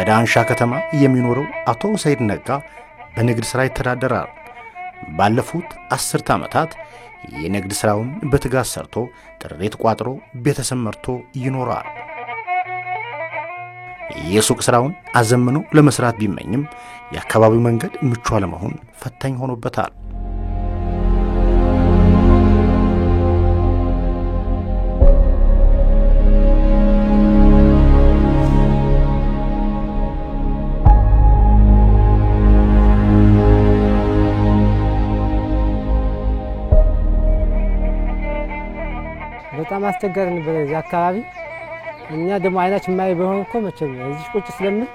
በዳንሻ ከተማ የሚኖረው አቶ ሰይድ ነጋ በንግድ ሥራ ይተዳደራል። ባለፉት 10 ዓመታት የንግድ ሥራውን በትጋት ሰርቶ ጥሪት ቋጥሮ ቤተሰብ መርቶ ይኖራል። የሱቅ ሥራውን አዘምኖ ለመስራት ቢመኝም የአካባቢው መንገድ ምቹ አለመሆን ፈታኝ ሆኖበታል። በጣም አስቸጋሪ ነበር እዚህ አካባቢ። እኛ ደግሞ አይናችን ማይ በሆነ እኮ መቼም እዚህ ቁጭ ስለምን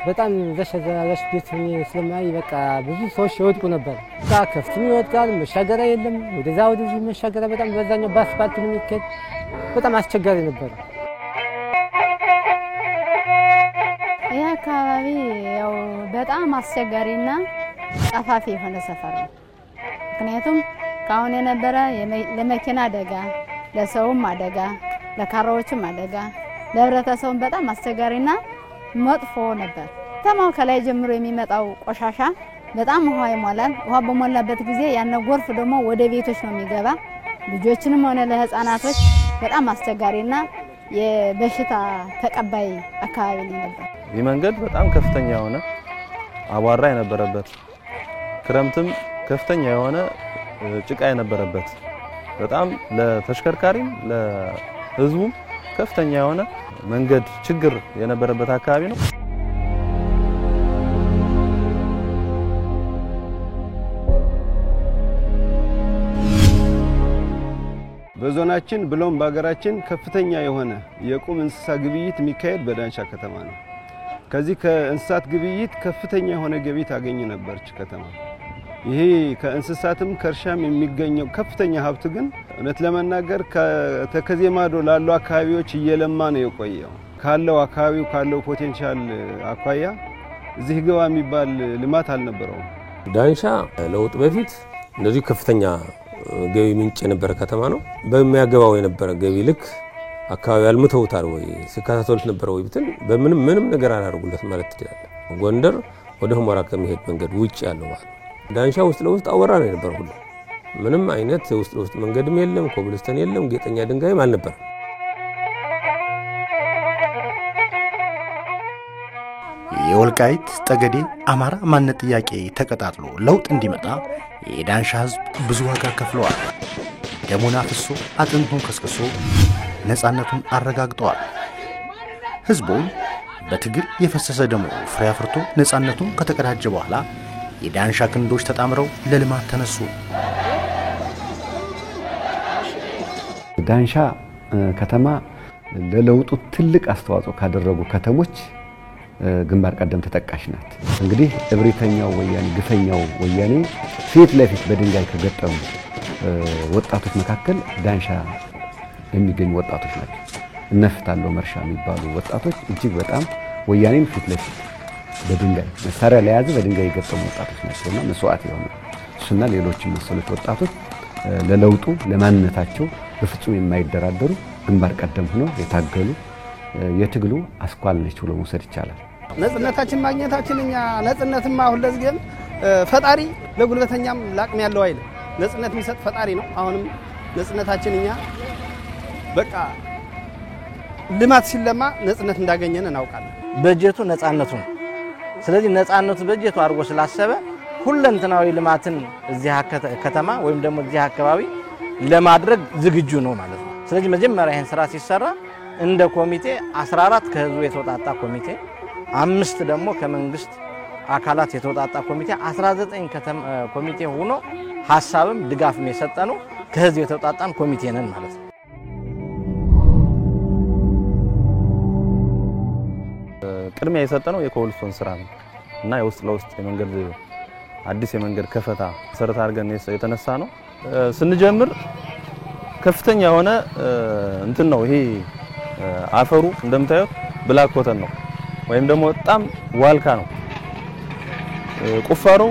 በጣም ዘሸዘራሽ ቤት ስለማይ በቃ ብዙ ሰዎች ይወድቁ ነበር። ከፍትም ይወድቃል፣ መሻገሪያ የለም። ወደዛ ወደዚህ መሻገሪያ በጣም በዛኛው በአስፋልት ነው የሚከድ። በጣም አስቸጋሪ ነበር። ይህ አካባቢ ያው በጣም አስቸጋሪና ጠፋፊ የሆነ ሰፈር ነው። ምክንያቱም ካሁን የነበረ ለመኪና አደጋ፣ ለሰውም አደጋ፣ ለካራዎችም አደጋ፣ ለህብረተሰቡም በጣም አስቸጋሪና መጥፎ ነበር። ተማው ከላይ ጀምሮ የሚመጣው ቆሻሻ በጣም ውሃ ይሞላል። ውሃ በሞላበት ጊዜ ያነ ጎርፍ ደግሞ ወደ ቤቶች ነው የሚገባ። ልጆችንም ሆነ ለህፃናቶች በጣም አስቸጋሪና የበሽታ ተቀባይ አካባቢ ነበር። ይህ መንገድ በጣም ከፍተኛ የሆነ አቧራ የነበረበት፣ ክረምትም ከፍተኛ የሆነ ጭቃ የነበረበት፣ በጣም ለተሽከርካሪም ለህዝቡም ከፍተኛ የሆነ መንገድ ችግር የነበረበት አካባቢ ነው። በዞናችን ብሎም በአገራችን ከፍተኛ የሆነ የቁም እንስሳ ግብይት የሚካሄድ በዳንሻ ከተማ ነው። ከዚህ ከእንስሳት ግብይት ከፍተኛ የሆነ ገቢ ታገኝ ነበርች ከተማ። ይሄ ከእንስሳትም ከርሻም የሚገኘው ከፍተኛ ሀብት ግን እውነት ለመናገር ከተከዜ ማዶ ላሉ አካባቢዎች እየለማ ነው የቆየው። ካለው አካባቢው ካለው ፖቴንሻል አኳያ እዚህ ግባ የሚባል ልማት አልነበረውም። ዳንሻ ለውጥ በፊት እንደዚህ ከፍተኛ ገቢ ምንጭ የነበረ ከተማ ነው። በሚያገባው የነበረ ገቢ ልክ አካባቢ አልምተውታል ወይ ሲካታተሉት ነበር ወይ ብትን ምንም ነገር አላደረጉለት ማለት ይችላል። ጎንደር ወደ ሁመራ ከመሄድ መንገድ ውጭ ያለው ማለት ዳንሻ ውስጥ ለውስጥ አወራ ነው ነበር ሁሉ። ምንም አይነት ውስጥ ለውስጥ መንገድም የለም፣ ኮብልስተን የለም፣ ጌጠኛ ድንጋይም አልነበር። የወልቃይት ጠገዴ አማራ ማንነት ጥያቄ ተቀጣጥሎ ለውጥ እንዲመጣ የዳንሻ ህዝብ ብዙ ዋጋ ከፍሏል። ደሙን አፍሶ አጥንቱን ከስክሶ ነፃነቱን አረጋግጧል። ህዝቡ በትግል የፈሰሰ ደሙ ፍሬ አፍርቶ ነፃነቱን ከተቀዳጀ በኋላ የዳንሻ ክንዶች ተጣምረው ለልማት ተነሱ። ዳንሻ ከተማ ለለውጡ ትልቅ አስተዋጽኦ ካደረጉ ከተሞች ግንባር ቀደም ተጠቃሽ ናት። እንግዲህ እብሪተኛው ወያኔ ግፈኛው ወያኔ ፊት ለፊት በድንጋይ ከገጠሙ ወጣቶች መካከል ዳንሻ የሚገኙ ወጣቶች ናቸው። እነፍታለው መርሻ የሚባሉ ወጣቶች እጅግ በጣም ወያኔን ፊት ለፊት በድንጋይ መሳሪያ ለያዘ በድንጋይ የገጠሙ ወጣቶች ናቸውና መስዋዕት የሆኑ እሱና ሌሎችም መሰሎች ወጣቶች ለለውጡ ለማንነታቸው በፍጹም የማይደራደሩ ግንባር ቀደም ሆነው የታገሉ የትግሉ አስኳል ነች ብሎ መውሰድ ይቻላል። ነጽነታችን ማግኘታችን እኛ ነጽነትማ አሁን ለዚህም ፈጣሪ ለጉልበተኛም ላቅም ያለው አይደል። ነጽነት የሚሰጥ ፈጣሪ ነው። አሁንም ነጽነታችን እኛ በቃ ልማት ሲለማ ነጽነት እንዳገኘን እናውቃለን። በጀቱ ነጻነቱ ነው። ስለዚህ ነጻነቱ በጀቱ አድርጎ ስላሰበ ሁለንተናዊ ልማትን እዚህ ከተማ ወይም ደግሞ እዚህ አካባቢ ለማድረግ ዝግጁ ነው ማለት ነው። ስለዚህ መጀመሪያ ይሄን ስራ ሲሰራ እንደ ኮሚቴ 14 ከህዝቡ የተወጣጣ ኮሚቴ፣ 5 ደግሞ ከመንግስት አካላት የተወጣጣ ኮሚቴ 19 ኮሚቴ ሆኖ ሐሳብም ድጋፍም የሰጠነው ከህዝብ የተወጣጣን ኮሚቴ ነን ማለት ነው። ቅድሚያ የሰጠነው የኮብልስቶን ስራ ነው እና የውስጥ ለውስጥ የመንገድ አዲስ የመንገድ ከፈታ መሰረት አድርገን የተነሳ ነው። ስንጀምር ከፍተኛ የሆነ እንትን ነው። ይሄ አፈሩ እንደምታዩት ብላክ ኮተን ነው ወይም ደግሞ በጣም ዋልካ ነው። ቁፋሮ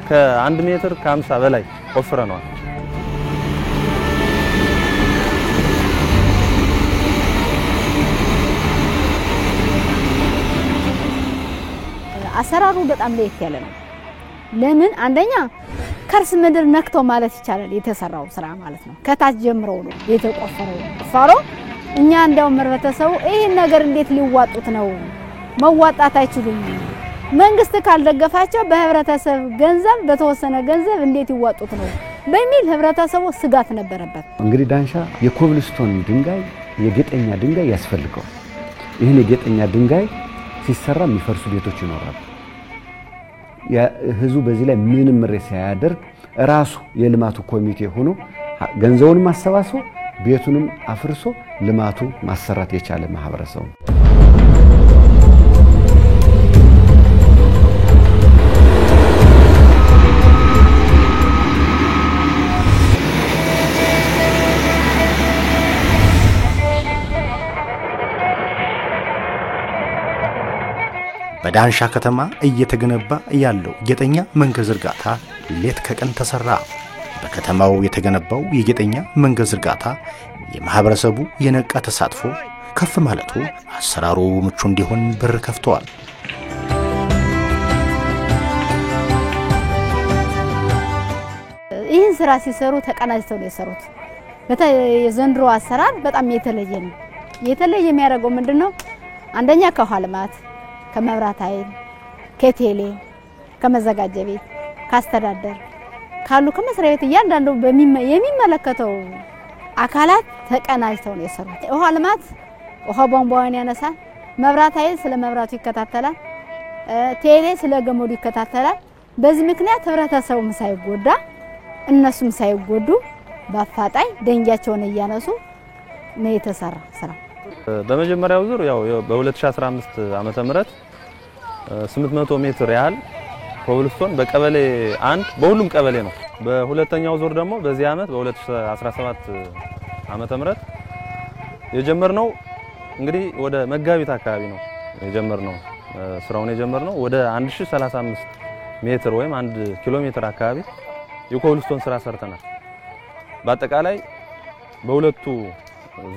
ከ1 ሜትር ከ50 በላይ ቆፍረናል። አሰራሩ በጣም ለየት ያለ ነው። ለምን አንደኛ ከርስ ምድር ነክቶ ማለት ይቻላል የተሰራው ስራ ማለት ነው። ከታች ጀምሮ ነው የተቆፈረው ፋሮ እኛ እንደው ህብረተሰቡ ይሄን ነገር እንዴት ሊዋጡት ነው? መዋጣት አይችሉም። መንግስት ካልደገፋቸው በህብረተሰብ ገንዘብ በተወሰነ ገንዘብ እንዴት ይዋጡት ነው በሚል ህብረተሰቡ ስጋት ነበረበት። እንግዲህ ዳንሻ የኮብልስቶን ድንጋይ የጌጠኛ ድንጋይ ያስፈልገው። ይሄን የጌጠኛ ድንጋይ ሲሰራ የሚፈርሱ ቤቶች ይኖራሉ። ህዝቡ በዚህ ላይ ምንም ምሬት ሳያደርግ ራሱ የልማቱ ኮሚቴ ሆኖ ገንዘቡን ማሰባሰብ ቤቱንም አፍርሶ ልማቱ ማሰራት የቻለ ማህበረሰብ ነው። በዳንሻ ከተማ እየተገነባ ያለው ጌጠኛ መንገድ ዝርጋታ ሌት ከቀን ተሰራ። በከተማው የተገነባው የጌጠኛ መንገድ ዝርጋታ የማህበረሰቡ የነቃ ተሳትፎ ከፍ ማለቱ አሰራሩ ምቹ እንዲሆን በር ከፍቷል። ይህን ስራ ሲሰሩ ተቀናጅተው ነው የሰሩት። የዘንድሮ አሰራር በጣም የተለየ ነው። የተለየ የሚያደርገው ምንድነው? አንደኛ ከውሃ ልማት፣ ከመብራት ኃይል፣ ከቴሌ፣ ከመዘጋጃ ቤት፣ ካስተዳደር ካሉ ከመስሪያ ቤት እያንዳንዱ የሚመለከተው አካላት ተቀናጅተው ነው የሰሩት። ውሃ ልማት ውሃ ቧንቧውን ያነሳል፣ መብራት ኃይል ስለ መብራቱ ይከታተላል፣ ቴሌ ስለ ገመዱ ይከታተላል። በዚህ ምክንያት ህብረተሰቡም ሳይጎዳ እነሱም ሳይጎዱ በአፋጣኝ ደንጊያቸውን እያነሱ ነው የተሰራ ስራ። በመጀመሪያው ዙር ያው በ2015 ዓመተ ምህረት 800 ሜትር ያህል ኮብልስቶን በቀበሌ 1 በሁሉም ቀበሌ ነው። በሁለተኛው ዙር ደግሞ በዚህ ዓመት በ2017 ዓመተ ምህረት የጀመርነው እንግዲህ ወደ መጋቢት አካባቢ ነው የጀመርነው ስራውን የጀመርነው ወደ 1035 ሜትር ወይም 1 ኪሎ ሜትር አካባቢ የኮብልስቶን ስራ ሰርተናል። በአጠቃላይ በሁለቱ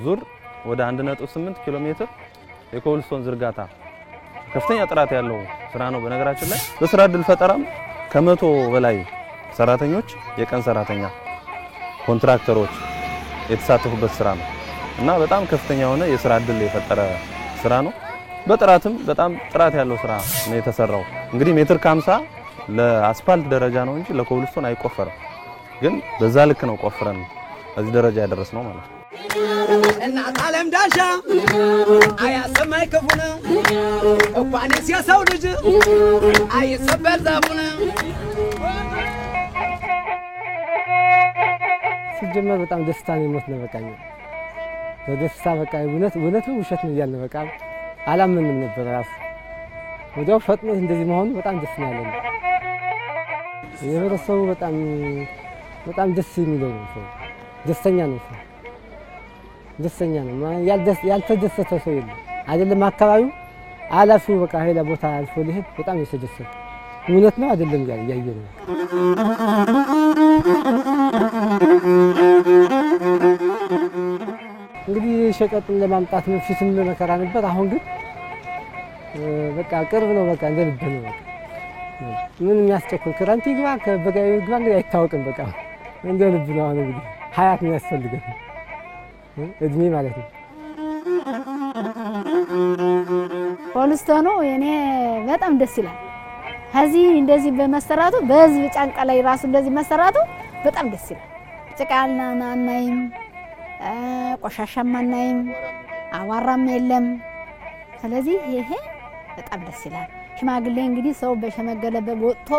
ዙር ወደ 1.8 ኪሎ ሜትር የኮብልስቶን ዝርጋታ ከፍተኛ ጥራት ያለው ስራ ነው። በነገራችን ላይ በስራ እድል ፈጠራም ከ100 በላይ ሰራተኞች የቀን ሰራተኛ ኮንትራክተሮች የተሳተፉበት ስራ ነው እና በጣም ከፍተኛ የሆነ የስራ እድል የፈጠረ ስራ ነው። በጥራትም በጣም ጥራት ያለው ስራ ነው የተሰራው። እንግዲህ ሜትር ከ50 ለአስፋልት ደረጃ ነው እንጂ ለኮብልስቶን አይቆፈርም። ግን በዛ ልክ ነው ቆፍረን እዚህ ደረጃ ያደረስነው ማለት ነው። እና ዓለም ዳንሻ አያሰማይ ከፉነ እንኳንስ የሰው ልጅ አይሰበር ዛፉነ ሲጀመር በጣም ደስታ ነው ሞት ነው። በቃ በደስታ በቃ እውነት ነው ውሸት ነው እያልን በቃ አላመንም ነበር ራሱ። ወዲያው ፈጥኖ እንደዚህ መሆኑ በጣም ደስ ነው ያለን። የህብረተሰቡ በጣም ደስ የሚለው ነው። ደስተኛ ነው ሰው ደስተኛ ነው። ያልተደሰተ ሰው የለም አይደለም። አካባቢው አላፊው በቃ ሄላ ቦታ አልፎ ሊሄድ በጣም የተደሰተ እውነት ነው አይደለም ያየ ነው። እንግዲህ ሸቀጥን ለማምጣት ነው ፊትም ለመከራ ነበር። አሁን ግን በቃ ቅርብ ነው። በቃ እንደ ልብ ነው። ምን የሚያስቸኩል ክረምት ይግባ ከበጋ ይግባ እንግዲህ አይታወቅም። በቃ እንደ ልብ ነው። አሁን እንግዲህ ሀያት ነው ያስፈልገው እድሜ ማለት ነው። ኮብልስቶኑ እኔ በጣም ደስ ይላል። ከዚህ እንደዚህ በመሰራቱ በህዝብ ጫንቃ ላይ ራሱ እንደዚህ መሰራቱ በጣም ደስ ይላል። ጭቃና አናይም፣ ቆሻሻም አናይም፣ አዋራም የለም። ስለዚህ ይሄ በጣም ደስ ይላል። ሽማግሌ እንግዲህ ሰው በሸመገለበት ወጥቶ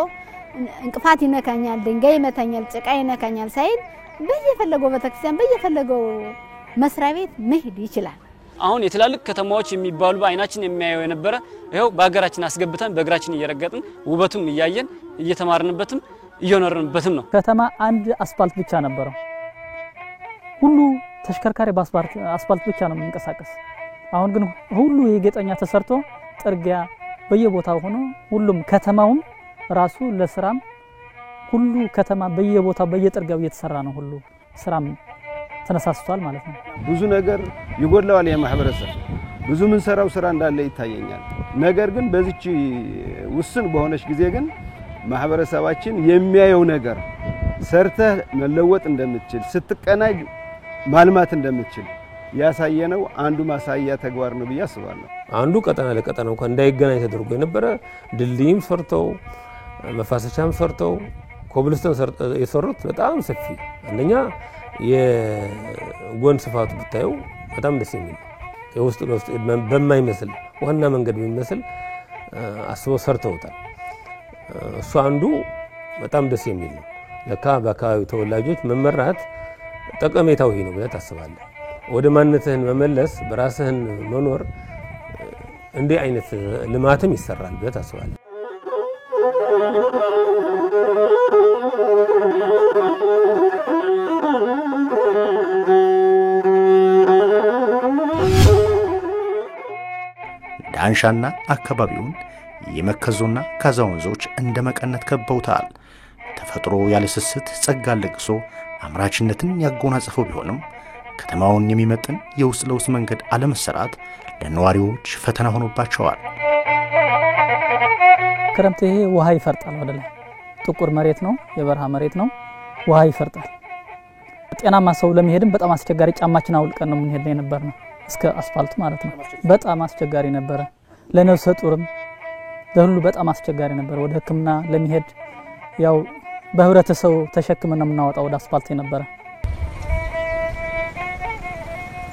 እንቅፋት ይነካኛል፣ ድንጋይ ይመታኛል፣ ጭቃ ይነካኛል ሳይል በየፈለገው ቤተክርስቲያን በየፈለገው መስሪያ ቤት መሄድ ይችላል። አሁን የትላልቅ ከተማዎች የሚባሉ በአይናችን የሚያየው የነበረ ይሄው በአገራችን አስገብተን በእግራችን እየረገጥን ውበቱም እያየን እየተማርንበትም እየኖርንበትም ነው። ከተማ አንድ አስፋልት ብቻ ነበረው። ሁሉ ተሽከርካሪ በአስፋልት ብቻ ነው የሚንቀሳቀስ። አሁን ግን ሁሉ የጌጠኛ ተሰርቶ ጥርጊያ በየቦታው ሆኖ ሁሉም ከተማውም ራሱ ለስራም ሁሉ ከተማ በየቦታው በየጥርጊያው እየተሰራ ነው። ሁሉ ስራም ተነሳስቷል ማለት ነው። ብዙ ነገር ይጎድለዋል። የማህበረሰብ ብዙ ምን ሰራው ስራ እንዳለ ይታየኛል። ነገር ግን በዚች ውስን በሆነች ጊዜ ግን ማህበረሰባችን የሚያየው ነገር ሰርተህ መለወጥ እንደምትችል ስትቀናጅ ማልማት እንደምትችል ያሳየነው አንዱ ማሳያ ተግባር ነው ብዬ አስባለሁ። አንዱ ቀጠና ለቀጠና እንኳን እንዳይገናኝ ተደርጎ የነበረ ድልድይም ሰርተው መፋሰሻም ሰርተው ኮብልስቶን የሰሩት በጣም ሰፊ አንደኛ የጎን ስፋቱ ብታየው በጣም ደስ የሚል የውስጥ ለውስጥ በማይመስል ዋና መንገድ በሚመስል አስበው ሰርተውታል። እሱ አንዱ በጣም ደስ የሚል ነው። ለካ በአካባቢው ተወላጆች መመራት ጠቀሜታው ይሄ ነው ብለህ ታስባለህ። ወደ ማንነትህን መመለስ በራስህን መኖር እንዲህ አይነት ልማትም ይሰራል ብለህ ታስባለህ። ዳንሻና አካባቢውን የመከዞና ካዛ ወንዞች እንደ መቀነት ከበውታል። ተፈጥሮ ያለ ስስት ጸጋ ለግሶ አምራችነትን ያጎናጸፈው ቢሆንም ከተማውን የሚመጥን የውስጥ ለውስጥ መንገድ አለመሰራት ለነዋሪዎች ፈተና ሆኖባቸዋል። ክረምት ይሄ ውሃ ይፈርጣል ወደ ላይ ጥቁር መሬት ነው፣ የበረሃ መሬት ነው፣ ውሃ ይፈርጣል። ጤናማ ሰው ለመሄድም በጣም አስቸጋሪ ጫማችን አውልቀን ነው የምንሄድ የነበር ነው እስከ አስፋልቱ ማለት ነው። በጣም አስቸጋሪ ነበር። ለነፍሰ ጡርም ለሁሉ በጣም አስቸጋሪ ነበር። ወደ ሕክምና ለመሄድ ያው በህብረተሰቡ ተሸክመን ነው የምናወጣው ወደ አስፋልት ነበር።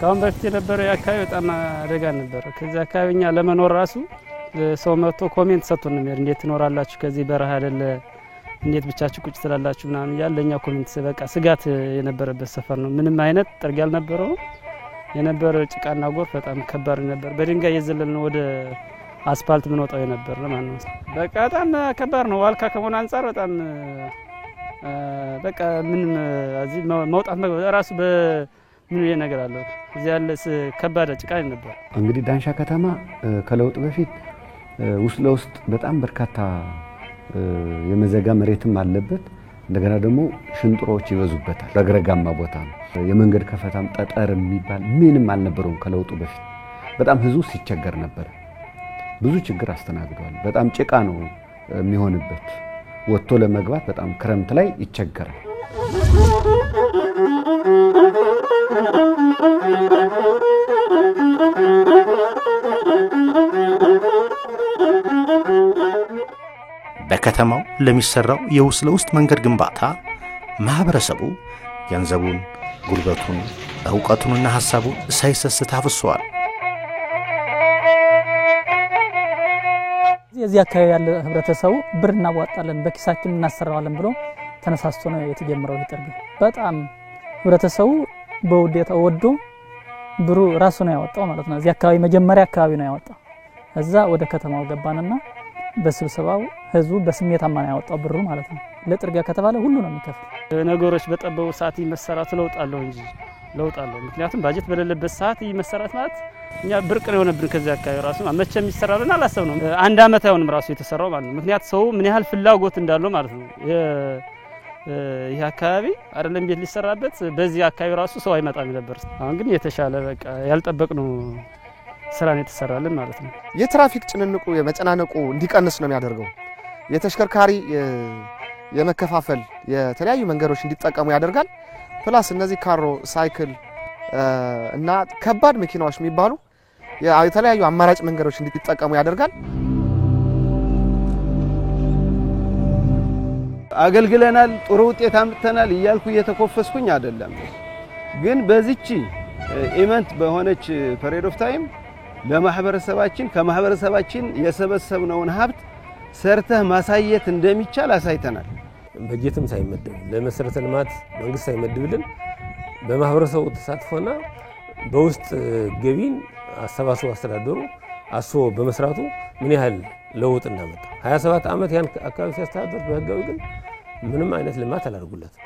ካሁን በፊት የነበረው የአካባቢ በጣም አደጋ ነበር። ከዚህ አካባቢኛ ለመኖር ራሱ ሰው መጥቶ ኮሜንት ሰጥቶን ነው እንዴት ትኖራላችሁ ከዚህ በረሃ አይደለ እንዴት ብቻችሁ ቁጭ ትላላችሁ ምናምን ያለኛ ኮሜንት በቃ ስጋት የነበረበት ሰፈር ነው። ምንም አይነት ጥርግ ያልነበረው የነበረ ጭቃና ጎርፍ በጣም ከባድ ነበር። በድንጋይ የዘለልን ወደ አስፋልት ምን ወጣው የነበር ነው ማለት ነው። በቃ በጣም ከባድ ነው። ዋልካ ከሆነ አንፃር በጣም በቃ ምንም እዚህ መውጣት ራሱ ምን ነገር አለው እዚህ ያለስ ከባድ ጭቃ ነበር። እንግዲህ ዳንሻ ከተማ ከለውጥ በፊት ውስጥ ለውስጥ በጣም በርካታ የመዘጋ መሬትም አለበት። እንደገና ደግሞ ሽንጥሮች ይበዙበታል። ረግረጋማ ቦታ ነው። የመንገድ ከፈታም ጠጠር የሚባል ምንም አልነበረውም። ከለውጡ በፊት በጣም ህዝቡ ሲቸገር ነበር። ብዙ ችግር አስተናግዷል። በጣም ጭቃ ነው የሚሆንበት። ወጥቶ ለመግባት በጣም ክረምት ላይ ይቸገራል። በከተማው ለሚሰራው የውስጥ ለውስጥ መንገድ ግንባታ ማህበረሰቡ ገንዘቡን፣ ጉልበቱን፣ ዕውቀቱንና ሐሳቡን ሳይሰስት አፍሷል። የዚህ አካባቢ ያለ ህብረተሰቡ ብር እናዋጣለን በኪሳችን እናሰራዋለን ብሎ ተነሳስቶ ነው የተጀመረው ይጠርግ። በጣም ህብረተሰቡ በውዴታ ወዶ ብሩ ራሱ ነው ያወጣው ማለት ነው። እዚህ አካባቢ መጀመሪያ አካባቢ ነው ያወጣው። እዛ ወደ ከተማው ገባንና በስብሰባው ህዝቡ በስሜታማ ነው ያወጣው ብሩ ማለት ነው። ለጥርጋ ከተባለ ሁሉ ነው የሚከፍል። ነገሮች በጠበው ሰዓት ይመሰራት ለውጣለው እንጂ ለውጣለው። ምክንያቱም ባጀት በሌለበት ሰዓት ይመሰራት ማለት እኛ ብርቅ ነው የሆነብን። ከዚህ አካባቢ ራሱ መቼም ይሰራልና አላሰብነውም። አንድ አመት አይሆንም ራሱ የተሰራው ማለት ነው። ምክንያቱም ሰው ምን ያህል ፍላጎት እንዳለው ማለት ነው። ይሄ አካባቢ አይደለም ቤት ሊሰራበት በዚህ አካባቢ ራሱ ሰው አይመጣም ነበር። አሁን ግን የተሻለ በቃ ያልጠበቅነው ስራን የተሰራልን ማለት ነው። የትራፊክ ጭንንቁ የመጨናነቁ እንዲቀንስ ነው የሚያደርገው። የተሽከርካሪ የመከፋፈል የተለያዩ መንገዶች እንዲጠቀሙ ያደርጋል። ፕላስ እነዚህ ካሮ፣ ሳይክል እና ከባድ መኪናዎች የሚባሉ የተለያዩ አማራጭ መንገዶች እንዲጠቀሙ ያደርጋል። አገልግለናል፣ ጥሩ ውጤት አምጥተናል እያልኩ እየተኮፈስኩኝ አይደለም። ግን በዚህች ኢቨንት በሆነች ፐሬድ ኦፍ ታይም ለማህበረሰባችን ከማህበረሰባችን የሰበሰብነውን ሀብት ሰርተህ ማሳየት እንደሚቻል አሳይተናል። በጀትም ሳይመደብ ለመሰረተ ልማት መንግስት ሳይመድብልን በማህበረሰቡ ተሳትፎና በውስጥ ገቢን አሰባስቦ አስተዳደሩ አስቦ በመስራቱ ምን ያህል ለውጥ እናመጣ። 27 ዓመት ያን አካባቢ ሲያስተዳድር በህጋዊ ግን ምንም አይነት ልማት አላደረጉለትም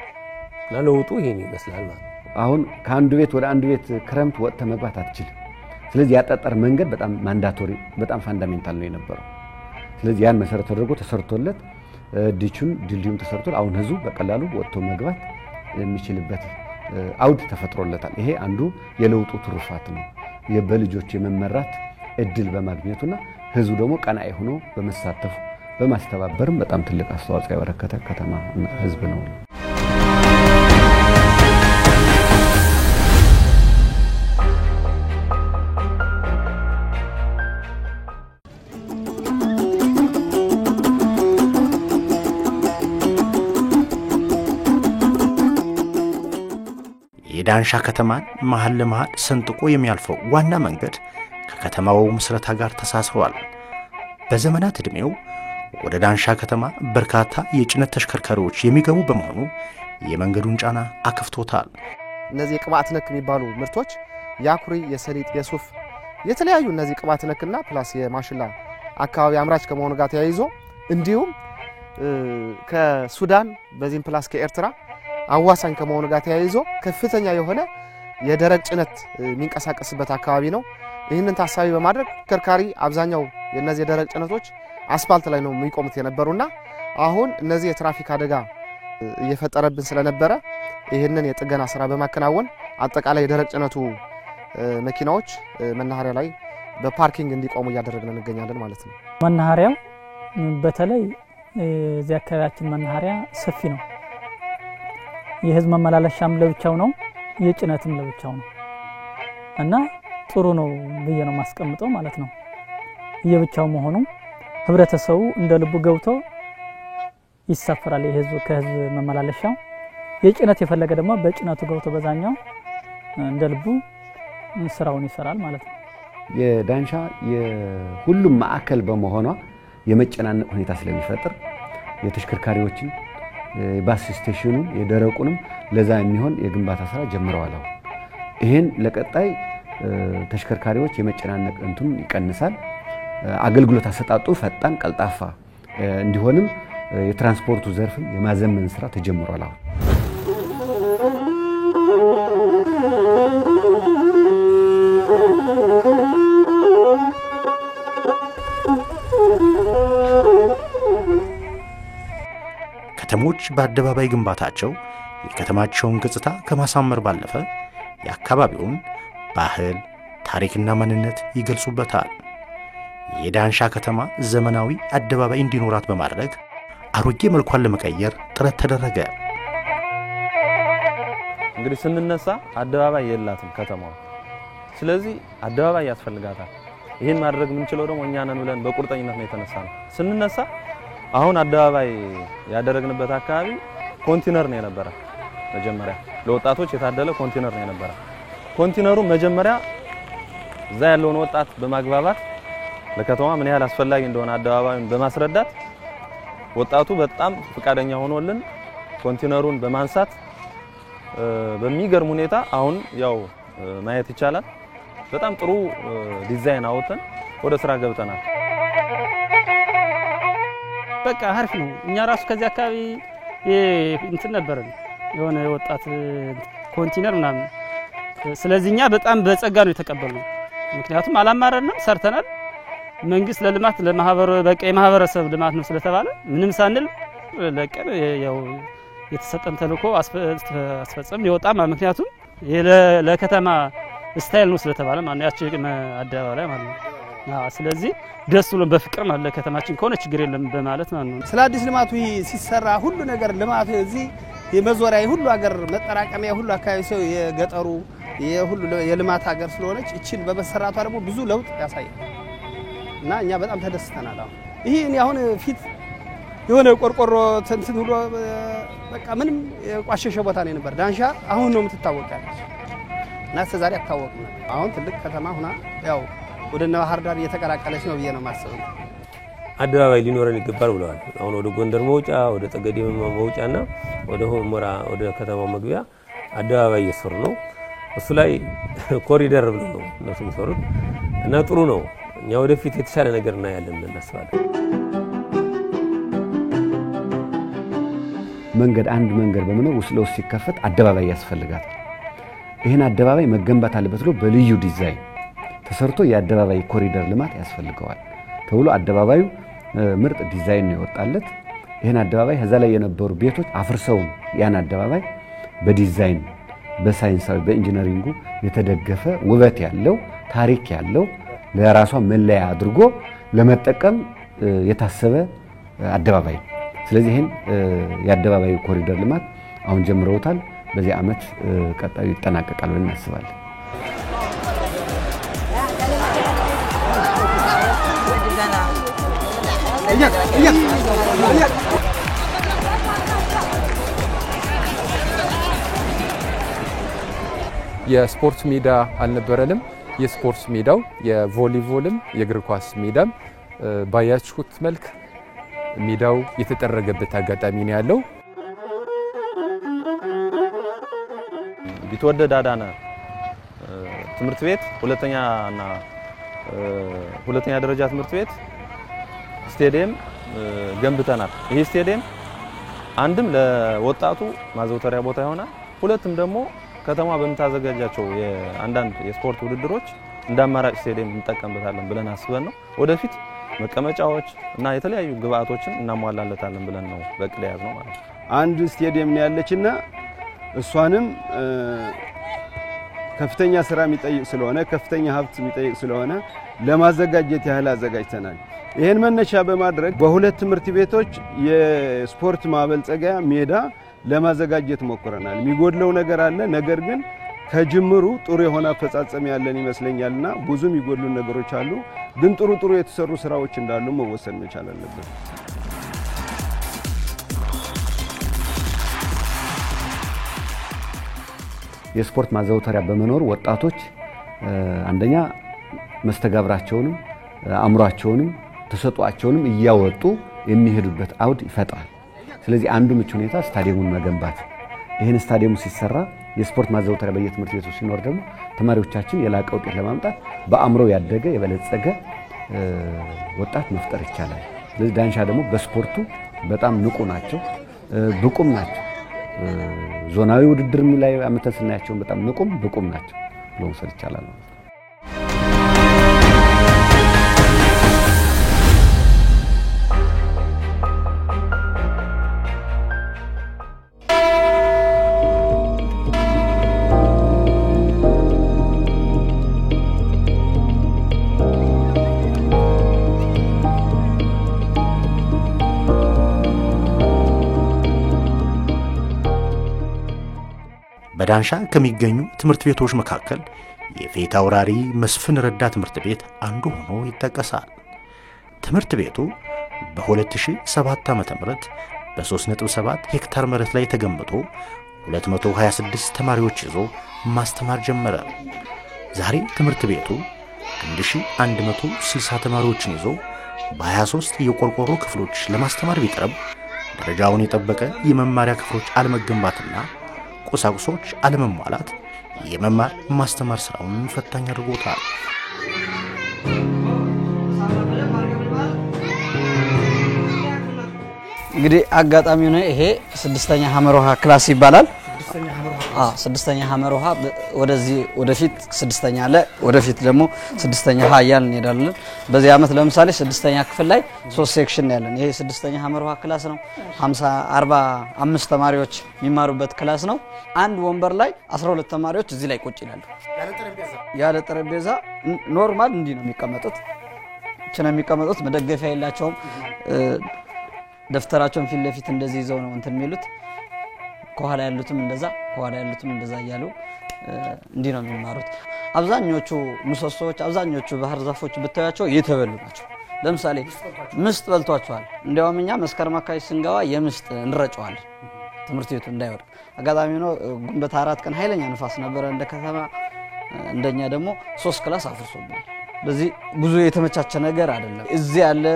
እና ለውጡ ይሄን ይመስላል ማለት ነው። አሁን ከአንዱ ቤት ወደ አንዱ ቤት ክረምት ወጥተ መግባት አትችልም። ስለዚህ ያጠጠር መንገድ በጣም ማንዳቶሪ በጣም ፋንዳሜንታል ነው የነበረው። ስለዚህ ያን መሰረት ተደርጎ ተሰርቶለት ድልድዩም ተሰርቷል። አሁን ህዝቡ በቀላሉ ወጥቶ መግባት የሚችልበት አውድ ተፈጥሮለታል። ይሄ አንዱ የለውጡ ትሩፋት ነው። በልጆች የመመራት እድል በማግኘቱና ህዝቡ ደግሞ ቀናኢ ሆኖ በመሳተፉ በማስተባበርም በጣም ትልቅ አስተዋጽኦ ያበረከተ ከተማ ህዝብ ነው። የዳንሻ ከተማን መሃል ለመሃል ሰንጥቆ የሚያልፈው ዋና መንገድ ከከተማው ምስረታ ጋር ተሳስሯል። በዘመናት ዕድሜው ወደ ዳንሻ ከተማ በርካታ የጭነት ተሽከርካሪዎች የሚገቡ በመሆኑ የመንገዱን ጫና አክፍቶታል። እነዚህ የቅባት ነክ የሚባሉ ምርቶች ያኩሪ፣ የሰሊጥ፣ የሱፍ የተለያዩ እነዚህ ቅባት ነክና ፕላስ የማሽላ አካባቢ አምራች ከመሆኑ ጋር ተያይዞ እንዲሁም ከሱዳን በዚህም ፕላስ ከኤርትራ አዋሳኝ ከመሆኑ ጋር ተያይዞ ከፍተኛ የሆነ የደረቅ ጭነት የሚንቀሳቀስበት አካባቢ ነው። ይህንን ታሳቢ በማድረግ ተሽከርካሪ አብዛኛው የነዚህ የደረቅ ጭነቶች አስፋልት ላይ ነው የሚቆሙት የነበሩና አሁን እነዚህ የትራፊክ አደጋ እየፈጠረብን ስለነበረ ይህንን የጥገና ስራ በማከናወን አጠቃላይ የደረቅ ጭነቱ መኪናዎች መናኸሪያ ላይ በፓርኪንግ እንዲቆሙ እያደረግን እንገኛለን ማለት ነው። መናኸሪያው በተለይ እዚህ አካባቢያችን መናኸሪያ ሰፊ ነው። የህዝብ መመላለሻም ለብቻው ነው፣ የጭነትም ለብቻው ነው እና ጥሩ ነው ብዬ ነው ማስቀምጠው ማለት ነው። የብቻው መሆኑ ህብረተሰቡ እንደ ልቡ ገብቶ ይሳፈራል። የህዝብ ከህዝብ መመላለሻው የጭነት የፈለገ ደግሞ በጭነቱ ገብቶ በዛኛው እንደ ልቡ ስራውን ይሰራል ማለት ነው። የዳንሻ የሁሉም ማዕከል በመሆኗ የመጨናነቅ ሁኔታ ስለሚፈጥር የተሽከርካሪዎችን ባስ ስቴሽኑ የደረቁንም ለዛ የሚሆን የግንባታ ስራ ጀምረዋል። ይሄን ለቀጣይ ተሽከርካሪዎች የመጨናነቅ እንቱን ይቀንሳል። አገልግሎት አሰጣጡ ፈጣን ቀልጣፋ እንዲሆንም የትራንስፖርቱ ዘርፍም የማዘመን ስራ ተጀምሯል። ከተሞች በአደባባይ ግንባታቸው የከተማቸውን ገጽታ ከማሳመር ባለፈ የአካባቢውን ባህል፣ ታሪክና ማንነት ይገልጹበታል። የዳንሻ ከተማ ዘመናዊ አደባባይ እንዲኖራት በማድረግ አሮጌ መልኳን ለመቀየር ጥረት ተደረገ። እንግዲህ ስንነሳ አደባባይ የላትም ከተማዋ። ስለዚህ አደባባይ ያስፈልጋታል። ይሄን ማድረግ የምንችለው ደግሞ እኛ ነን ብለን በቁርጠኝነት ነው የተነሳነው። ስንነሳ አሁን አደባባይ ያደረግንበት አካባቢ ኮንቲነር ነው የነበረ። መጀመሪያ ለወጣቶች የታደለ ኮንቲነር ነው የነበረ። ኮንቲነሩ መጀመሪያ እዛ ያለውን ወጣት በማግባባት ለከተማ ምን ያህል አስፈላጊ እንደሆነ አደባባዩን በማስረዳት ወጣቱ በጣም ፍቃደኛ ሆኖልን ኮንቲነሩን በማንሳት በሚገርም ሁኔታ አሁን ያው ማየት ይቻላል በጣም ጥሩ ዲዛይን አውጥተን ወደ ስራ ገብተናል። በቃ አሪፍ ነው። እኛ ራሱ ከዚህ አካባቢ እንትን ነበረን የሆነ ወጣት ኮንቲነር ምናምን። ስለዚህ እኛ በጣም በጸጋ ነው የተቀበልነው። ምክንያቱም አላማረንም፣ ሰርተናል። መንግስት ለልማት ለማህበረ በቃ የማህበረሰብ ልማት ነው ስለተባለ ምንም ሳንል ለቀን ያው የተሰጠን ተልእኮ አስፈጸም ይወጣ። ምክንያቱም ለከተማ ስታይል ነው ስለተባለ ማለት ያቺ አደባባይ ማለት ነው። ስለዚህ ደስ ብሎ በፍቅር ማለት ለከተማችን ከሆነ ችግር የለም በማለት ማለት ነው። ስለ አዲስ ልማቱ ሲሰራ ሁሉ ነገር ልማቱ እዚህ የመዞሪያ ሁሉ ሀገር መጠራቀሚያ ሁሉ አካባቢ ሰው የገጠሩ የሁሉ የልማት ሀገር ስለሆነች እቺን በመሰራቷ ደግሞ ብዙ ለውጥ ያሳያል እና እኛ በጣም ተደስተናል። ይሄ እኔ አሁን ፊት የሆነ ቆርቆሮ እንትን ብሎ በቃ ምንም የቋሸሸ ቦታ ነው ነበር። ዳንሻ አሁን ነው የምትታወቃለች እና እስከዛሬ አታወቅም። አሁን ትልቅ ከተማ ሆና ያው ወደ ባህር ዳር እየተቀላቀለች ነው ብዬ ነው ማሰበው። አደባባይ ሊኖረን ይገባል ብለዋል። አሁን ወደ ጎንደር መውጫ፣ ወደ ጠገዴ መውጫና ወደ ሆመራ ወደ ከተማው መግቢያ አደባባይ እየሰሩ ነው። እሱ ላይ ኮሪደር ብለው ነው እነሱ የሚሰሩት እና ጥሩ ነው። እኛ ወደፊት የተሻለ ነገር እናያለን እናስባለን። መንገድ አንድ መንገድ በመኖር ውስጥ ለውስጥ ሲከፈት አደባባይ ያስፈልጋል። ይሄን አደባባይ መገንባት አለበት ብሎ በልዩ ዲዛይን ተሰርቶ የአደባባይ ኮሪደር ልማት ያስፈልገዋል ተብሎ አደባባዩ ምርጥ ዲዛይን ነው የወጣለት። ይሄን አደባባይ ከዛ ላይ የነበሩ ቤቶች አፍርሰው ያን አደባባይ በዲዛይን በሳይንሳዊ በኢንጂነሪንጉ የተደገፈ ውበት ያለው ታሪክ ያለው ለራሷ መለያ አድርጎ ለመጠቀም የታሰበ አደባባይ ነው። ስለዚህ ይሄን የአደባባይ ኮሪደር ልማት አሁን ጀምረውታል። በዚህ ዓመት ቀጣዩ ይጠናቀቃል ብለን እናስባለን። የስፖርት ሜዳ አልነበረንም። የስፖርት ሜዳው የቮሊቦልም የእግር ኳስ ሜዳም ባያችሁት መልክ ሜዳው የተጠረገበት አጋጣሚ ነው ያለው። ቢትወደድ አዳነ ትምህርት ቤት ሁለተኛ ደረጃ ትምህርት ቤት ስቴዲየም ገንብተናል። ይሄ ስቴዲየም አንድም ለወጣቱ ማዘውተሪያ ቦታ ይሆናል፣ ሁለትም ደግሞ ከተማ በምታዘጋጃቸው የአንዳንድ የስፖርት ውድድሮች እንደ አማራጭ ስቴዲየም እንጠቀምበታለን ብለን አስበን ነው። ወደፊት መቀመጫዎች እና የተለያዩ ግብአቶችን እናሟላለታለን ብለን ነው በቅድ ያዝነው ማለት ነው። አንድ ስቴዲየም ነው ያለችና እሷንም ከፍተኛ ስራ የሚጠይቅ ስለሆነ ከፍተኛ ሀብት የሚጠይቅ ስለሆነ ለማዘጋጀት ያህል አዘጋጅተናል። ይሄን መነሻ በማድረግ በሁለት ትምህርት ቤቶች የስፖርት ማበልጸጊያ ሜዳ ለማዘጋጀት ሞክረናል። የሚጎድለው ነገር አለ፣ ነገር ግን ከጅምሩ ጥሩ የሆነ አፈጻጸም ያለን ይመስለኛልና ብዙ የሚጎድሉ ነገሮች አሉ፣ ግን ጥሩ የተሰሩ ስራዎች እንዳሉ መወሰን መቻል አለበት። የስፖርት ማዘውተሪያ በመኖር ወጣቶች አንደኛ መስተጋብራቸውንም አእምሯቸውንም ተሰጧቸውንም እያወጡ የሚሄዱበት አውድ ይፈጥራል። ስለዚህ አንዱ ምቹ ሁኔታ ስታዲየሙን መገንባት። ይሄን ስታዲየሙ ሲሰራ የስፖርት ማዘውተሪያ በየትምህርት ቤቱ ሲኖር ደግሞ ተማሪዎቻችን የላቀ ውጤት ለማምጣት በአእምሮ ያደገ የበለጸገ ወጣት መፍጠር ይቻላል። ስለዚህ ዳንሻ ደግሞ በስፖርቱ በጣም ንቁ ናቸው፣ ብቁም ናቸው። ዞናዊ ውድድር ላይ አመተን ስናያቸው በጣም ንቁም ብቁም ናቸው ብሎ መውሰድ ይቻላል። በዳንሻ ከሚገኙ ትምህርት ቤቶች መካከል የፊት አውራሪ መስፍን ረዳ ትምህርት ቤት አንዱ ሆኖ ይጠቀሳል። ትምህርት ቤቱ በ2007 ዓ.ም በ3.7 ሄክታር መሬት ላይ ተገንብቶ 226 ተማሪዎች ይዞ ማስተማር ጀመረ። ዛሬ ትምህርት ቤቱ 1160 ተማሪዎችን ይዞ በ23 የቆርቆሮ ክፍሎች ለማስተማር ቢጥርም ደረጃውን የጠበቀ የመማሪያ ክፍሎች አለመገንባትና ቁሳቁሶች አለመሟላት የመማር ማስተማር ስራውን ፈታኝ አድርጎታል። እንግዲህ አጋጣሚው ነው ይሄ ስድስተኛ ሐመር ውሃ ክላስ ይባላል። ስድስተኛ ሐመር ውሃ ወደዚህ ወደፊት ስድስተኛ አለ፣ ወደፊት ደግሞ ስድስተኛ ሀ እያልን እንሄዳለን። በዚህ ዓመት ለምሳሌ ስድስተኛ ክፍል ላይ 3 ሴክሽን ነው ያለን። ይሄ ስድስተኛ ሐመር ውሃ ክላስ ነው። 45 ተማሪዎች የሚማሩበት ክላስ ነው። አንድ ወንበር ላይ 12 ተማሪዎች እዚህ ላይ ቁጭ ይላሉ። ያለ ጠረጴዛ ኖርማል እንዲህ ነው የሚቀመጡት። እቺ ነው የሚቀመጡት። መደገፊያ የላቸውም። ደፍተራቸውን ፊት ለፊት እንደዚህ ይዘው ነው እንትን የሚሉት። ከኋላ ያሉትም እንደዛ እያሉ እንዲህ ነው የሚማሩት። አብዛኞቹ ምሰሶች፣ አብዛኞቹ ባህር ዛፎች ብታያቸው የተበሉ ናቸው። ለምሳሌ ምስጥ በልቷቸዋል። እንዲያውም እኛ መስከረም አካባቢ ስንገባ የምስጥ እንረጨዋለን ትምህርት ቤቱ እንዳይወድቅ። አጋጣሚ ነው ግንቦት 4 ቀን ኃይለኛ ንፋስ ነበረ እንደ ከተማ። እንደኛ ደግሞ 3 ክላስ አፍርሶብናል። በዚህ ብዙ የተመቻቸ ነገር አይደለም። እዚህ ያለ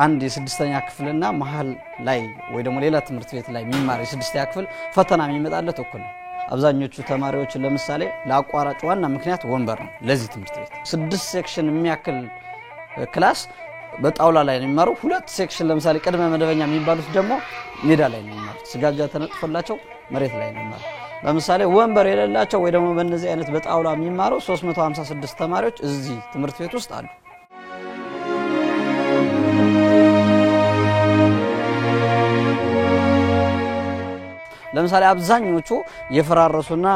አንድ የስድስተኛ ክፍልና መሃል ላይ ወይ ደግሞ ሌላ ትምህርት ቤት ላይ የሚማር የስድስተኛ ክፍል ፈተና የሚመጣለት እኩል ነው። አብዛኞቹ ተማሪዎች ለምሳሌ ለአቋራጭ ዋና ምክንያት ወንበር ነው። ለዚህ ትምህርት ቤት 6 ሴክሽን የሚያክል ክላስ በጣውላ ላይ ነው የሚማሩ። 2 ሴክሽን ለምሳሌ ቅድመ መደበኛ የሚባሉት ደግሞ ሜዳ ላይ ነው የሚማሩት። ስጋጃ ተነጥፎላቸው መሬት ላይ ነው የሚማሩ። ለምሳሌ ወንበር የሌላቸው ወይ ደግሞ በእነዚህ አይነት በጣውላ የሚማሩ 356 ተማሪዎች እዚህ ትምህርት ቤት ውስጥ አሉ። ለምሳሌ አብዛኞቹ የፈራረሱና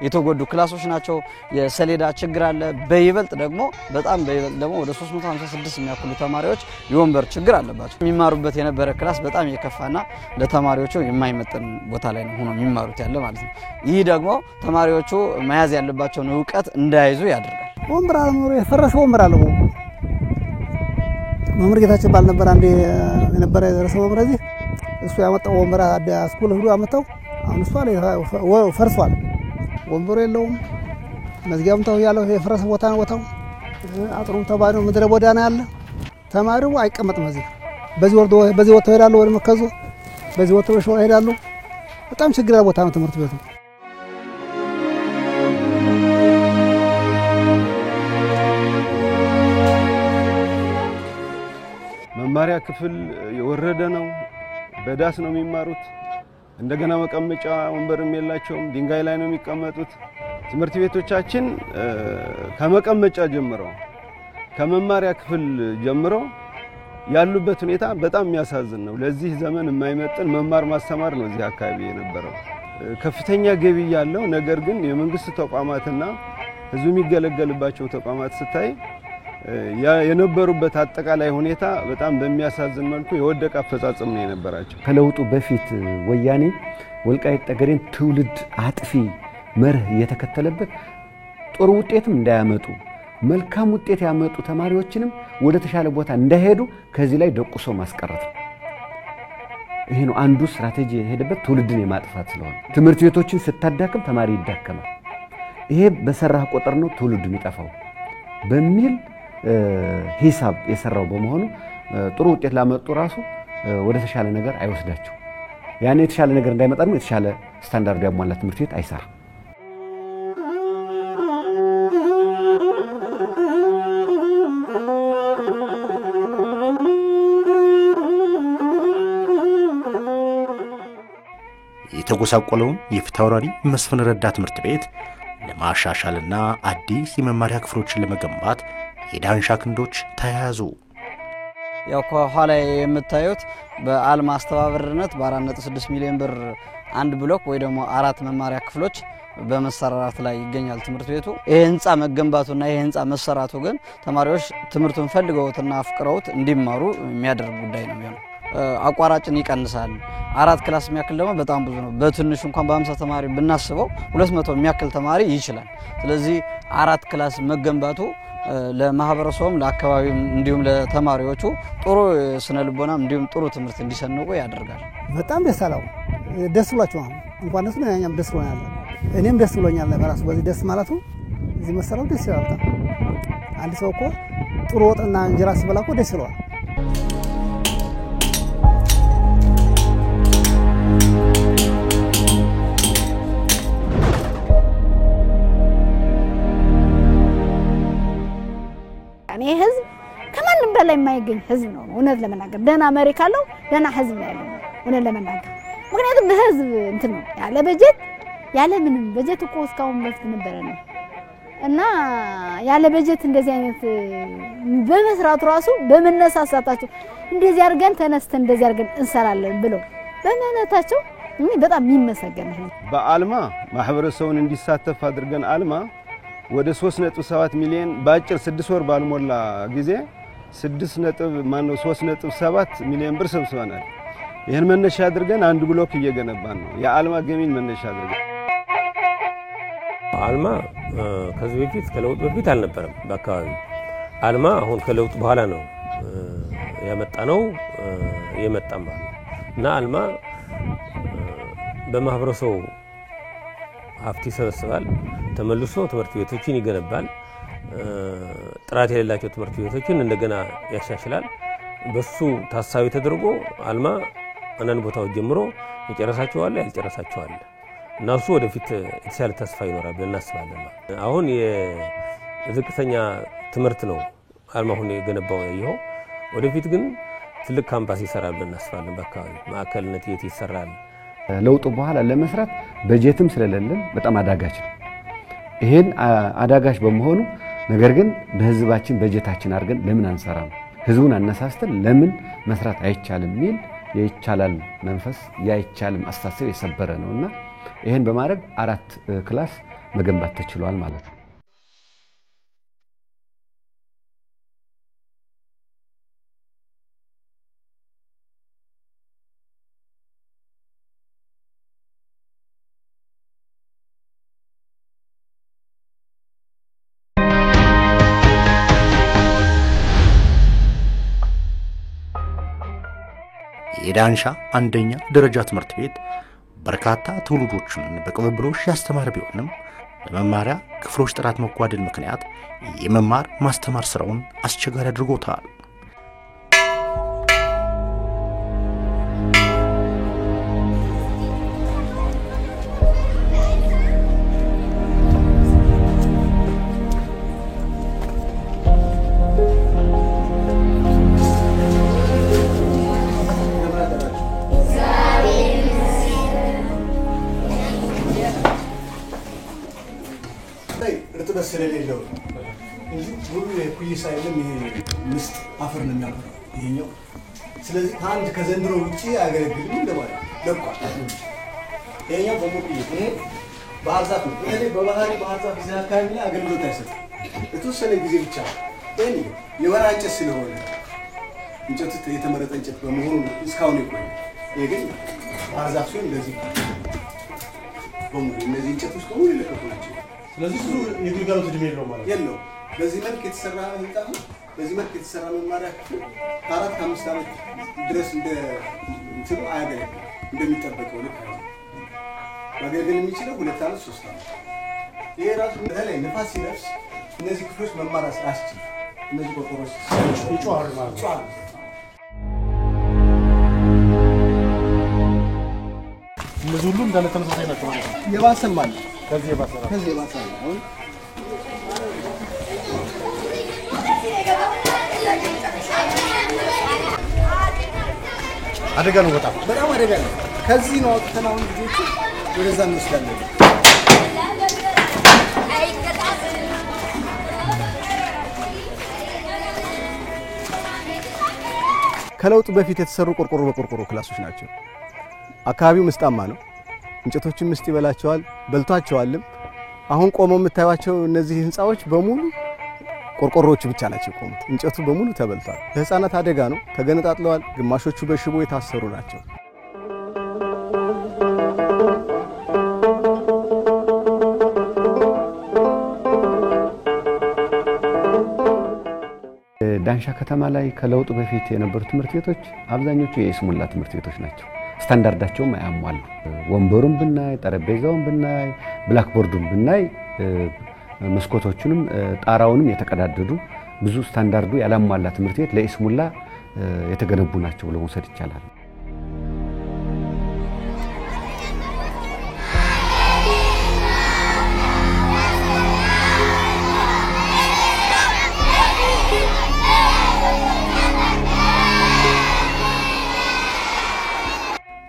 የተጎዱ ክላሶች ናቸው። የሰሌዳ ችግር አለ። በይበልጥ ደግሞ ወደ 356 የሚያክሉ ተማሪዎች የወንበር ችግር አለባቸው። የሚማሩበት የነበረ ክላስ በጣም የከፋና ለተማሪዎቹ የማይመጥን ቦታ ላይ ነው ሆኖ የሚማሩት ያለ ማለት ነው። ይህ ደግሞ ተማሪዎቹ መያዝ ያለባቸውን ዕውቀት እንዳይዙ ያደርጋል። ወንበር አለመኖር የፈረሰ ወንበር አለ። መምህር ጌታችን ባል ነበር አንዴ የነበረ የደረሰ ወንበር እዚህ እሱ ያመጣው ወንበር ስኩል ሄዶ አመጣው። አሁን እሱ ላይ ፈርሷል። ወንበሩ የለውም። መዝጊያውም ተው ያለው የፈረሰ ቦታ ነው ቦታው። አጥሩም ተባዶ ምድረ በዳ ነው ያለ። ተማሪው አይቀመጥም እዚህ። በዚህ ወጥተው ይሄዳሉ ወደ መከዙ፣ በዚህ ወጥተው ሸዋ ይሄዳሉ። በጣም ችግር ያለ ቦታ ነው ትምህርት ቤቱ። መማሪያ ክፍል የወረደ ነው። በዳስ ነው የሚማሩት። እንደገና መቀመጫ ወንበርም የላቸውም። ድንጋይ ላይ ነው የሚቀመጡት። ትምህርት ቤቶቻችን ከመቀመጫ ጀምሮ ከመማሪያ ክፍል ጀምሮ ያሉበት ሁኔታ በጣም የሚያሳዝን ነው። ለዚህ ዘመን የማይመጥን መማር ማስተማር ነው እዚህ አካባቢ የነበረው። ከፍተኛ ገቢ ያለው ነገር ግን የመንግስት ተቋማትና ህዝብ የሚገለገልባቸው ተቋማት ስታይ የነበሩበት አጠቃላይ ሁኔታ በጣም በሚያሳዝን መልኩ የወደቀ አፈጻጸም ነው የነበራቸው። ከለውጡ በፊት ወያኔ ወልቃይት ጠገዴን ትውልድ አጥፊ መርህ እየተከተለበት ጥሩ ውጤትም እንዳያመጡ መልካም ውጤት ያመጡ ተማሪዎችንም ወደ ተሻለ ቦታ እንዳይሄዱ ከዚህ ላይ ደቁሶ ማስቀረት ነው። ይሄ ነው አንዱ ስትራቴጂ የሄደበት ትውልድን የማጥፋት ስለሆነ ትምህርት ቤቶችን ስታዳክም ተማሪ ይዳከማል። ይሄ በሰራህ ቁጥር ነው ትውልድ የሚጠፋው በሚል ሂሳብ የሰራው በመሆኑ ጥሩ ውጤት ላመጡ ራሱ ወደ ተሻለ ነገር አይወስዳቸው። ያኔ የተሻለ ነገር እንዳይመጣ ነው የተሻለ ስታንዳርድ ያሟላ ትምህርት ቤት አይሰራ። የተጎሳቆለውን የፊታውራሪ መስፍን ረዳ ትምህርት ቤት ለማሻሻልና አዲስ የመማሪያ ክፍሎችን ለመገንባት የዳንሻ ክንዶች ተያያዙ። ያው ከኋላ የምታዩት በአልማ አስተባባሪነት በ4.6 ሚሊዮን ብር አንድ ብሎክ ወይ ደግሞ 4 መማሪያ ክፍሎች በመሰራራት ላይ ይገኛል ትምህርት ቤቱ። ይሄ ህንጻ መገንባቱና ይሄ ህንጻ መሰራቱ ግን ተማሪዎች ትምህርቱን ፈልገውትና አፍቅረውት እንዲማሩ የሚያደርግ ጉዳይ ነው የሚሆነው። አቋራጭን ይቀንሳል። 4 ክላስ የሚያክል ደግሞ በጣም ብዙ ነው። በትንሹ እንኳን በ50 ተማሪ ብናስበው 200 የሚያክል ተማሪ ይችላል። ስለዚህ 4 ክላስ መገንባቱ ለማህበረሰቡም ለአካባቢው እንዲሁም ለተማሪዎቹ ጥሩ ስነ ልቦና እንዲሁም ጥሩ ትምህርት እንዲሰንቁ ያደርጋል። በጣም ደስ አለው። ደስ ብሏቸዋል። እንኳን ደስ ነው ያኛም ደስ ብሎኛል። እኔም ደስ ብሎኛል። በራሱ በዚህ ደስ ማለቱ እዚህ መሰራው ደስ ይላል። አንድ ሰው እኮ ጥሩ ወጥና እንጀራ ሲበላ እኮ ደስ ይለዋል። እኔ ህዝብ ከማንም በላይ የማይገኝ ህዝብ ነው። እውነት ለመናገር ደህና መሪ ካለው ደህና ህዝብ ነው ያለው እውነት ለመናገር። ምክንያቱም ህዝብ እንትን ነው ያለ በጀት ያለ ምንም በጀት እኮ እስካሁን በፊት ነበረ ነው እና ያለ በጀት እንደዚህ አይነት በመስራቱ ራሱ በመነሳሳታቸው እንደዚህ አድርገን ተነስተን እንደዚህ አድርገን እንሰራለን ብለው በመነታቸው በጣም የሚመሰገን ነው። በአልማ ማህበረሰቡን እንዲሳተፍ አድርገን አልማ ወደ 3.7 ሚሊዮን በአጭር 6 ወር ባልሞላ ጊዜ 3.7 ሚሊዮን ብር ሰብስበናል። ይሄን መነሻ አድርገን አንድ ብሎክ እየገነባን ነው። የአልማ ገሚን መነሻ አድርገን አልማ ከዚህ በፊት ከለውጥ በፊት አልነበረም በአካባቢው። አልማ አሁን ከለውጥ በኋላ ነው ያመጣነው የመጣም እና አልማ በማህበረሰቡ ሀብት ይሰበስባል፣ ተመልሶ ትምህርት ቤቶችን ይገነባል፣ ጥራት የሌላቸው ትምህርት ቤቶችን እንደገና ያሻሽላል። በሱ ታሳቢ ተደርጎ አልማ አንዳንድ ቦታዎች ጀምሮ የጨረሳቸዋል ያልጨረሳቸዋል እና እሱ ወደፊት የተሻለ ተስፋ ይኖራል ብለን እናስባለን። አሁን የዝቅተኛ ትምህርት ነው አልማ አሁን የገነባው ያየው። ወደፊት ግን ትልቅ ካምፓስ ይሰራል ብለን እናስባለን። በአካባቢ ማዕከልነት የት ይሰራል። ለውጡ በኋላ ለመስራት በጀትም ስለሌለን በጣም አዳጋች ነው። ይሄን አዳጋች በመሆኑ ነገር ግን በህዝባችን በጀታችን አድርገን ለምን አንሰራም ህዝቡን አነሳስተን ለምን መስራት አይቻልም ሚል የይቻላል መንፈስ ያይቻልም አስተሳሰብ የሰበረ ነውና ይሄን በማድረግ 4 ክላስ መገንባት ተችሏል ማለት ነው። የዳንሻ አንደኛ ደረጃ ትምህርት ቤት በርካታ ትውልዶችን በቅብብሎሽ ያስተማረ ቢሆንም በመማሪያ ክፍሎች ጥራት መጓደል ምክንያት የመማር ማስተማር ስራውን አስቸጋሪ አድርጎታል። ስለሌለው እንጂ ሁሉ የኩይሳ አይደለም። ይሄ ምስጥ አፈር ነው የሚያፈራው ይሄኛው። ስለዚህ አንድ ከዘንድሮ ውጪ አያገለግልም እንደማለት ለቋል። ይሄኛው በሙቁይ ይሄ ባህር ዛፍ ነው። ይሄ በባህሪ ባህር ዛፍ እዚህ አካባቢ ላይ አገልግሎት አይሰጥም። የተወሰነ ጊዜ ብቻ እኔ የወራ እንጨት ስለሆነ እንጨቱ የተመረጠ እንጨት በመሆኑ እስካሁን ይቆያል። ይሄ ግን ባህር ዛፍ ሲሆን እንደዚህ በሙሉ እነዚህ እንጨቶች በሙሉ ይለቀቁ ናቸው። ስለዚህ ብዙ የግልጋሎት እድሜ የለውም ማለት ነው። በዚህ መልክ የተሰራ ህንጻ ነው። በዚህ መልክ የተሰራ መማሪያ ክፍል ከ4 ከ5 ዓመት ድረስ እንደ እንትኑ አያገለግልም። እንደሚጠበቀው ልክ ነው ማገልገል የሚችለው 2 ዓመት 3 ዓመት። ይሄ ራሱ በተለይ ንፋስ ሲነፍስ እነዚህ ክፍሎች መማር አያስችልም። እነዚህ ቆርቆሮች ይጮሃሉ ማለት ነው። እነዚህ ሁሉ እንዳለ ተመሳሳይ ናቸው ማለት ነው። የባሰም አለ ከዚህ የባሰ አሁን አደጋ ነው። በጣም አደጋ ነው። ከዚህ ነው አውጥተን አሁን ልጆቹ ወደዛ እንወስዳለን። ከለውጥ በፊት የተሰሩ ቆርቆሮ በቆርቆሮ ክላሶች ናቸው። አካባቢው ምስጣማ ነው። እንጨቶችን ምስጥ ይበላቸዋል፣ በልቷቸዋልም። አሁን ቆመው የምታዩቸው እነዚህ ህንጻዎች በሙሉ ቆርቆሮዎች ብቻ ናቸው ቆሙት። እንጨቱ በሙሉ ተበልቷል። ለህፃናት አደጋ ነው። ተገነጣጥለዋል። ግማሾቹ በሽቦ የታሰሩ ናቸው። ዳንሻ ከተማ ላይ ከለውጡ በፊት የነበሩ ትምህርት ቤቶች አብዛኞቹ የይስሙላ ትምህርት ቤቶች ናቸው። ስታንዳርዳቸውም አያሟሉ። ወንበሩን ብናይ፣ ጠረጴዛውን ብናይ፣ ብላክቦርዱን ብናይ፣ መስኮቶቹንም ጣራውንም የተቀዳደዱ ብዙ ስታንዳርዱ ያላሟላ ትምህርት ቤት ለይስሙላ የተገነቡ ናቸው ብሎ መውሰድ ይቻላል።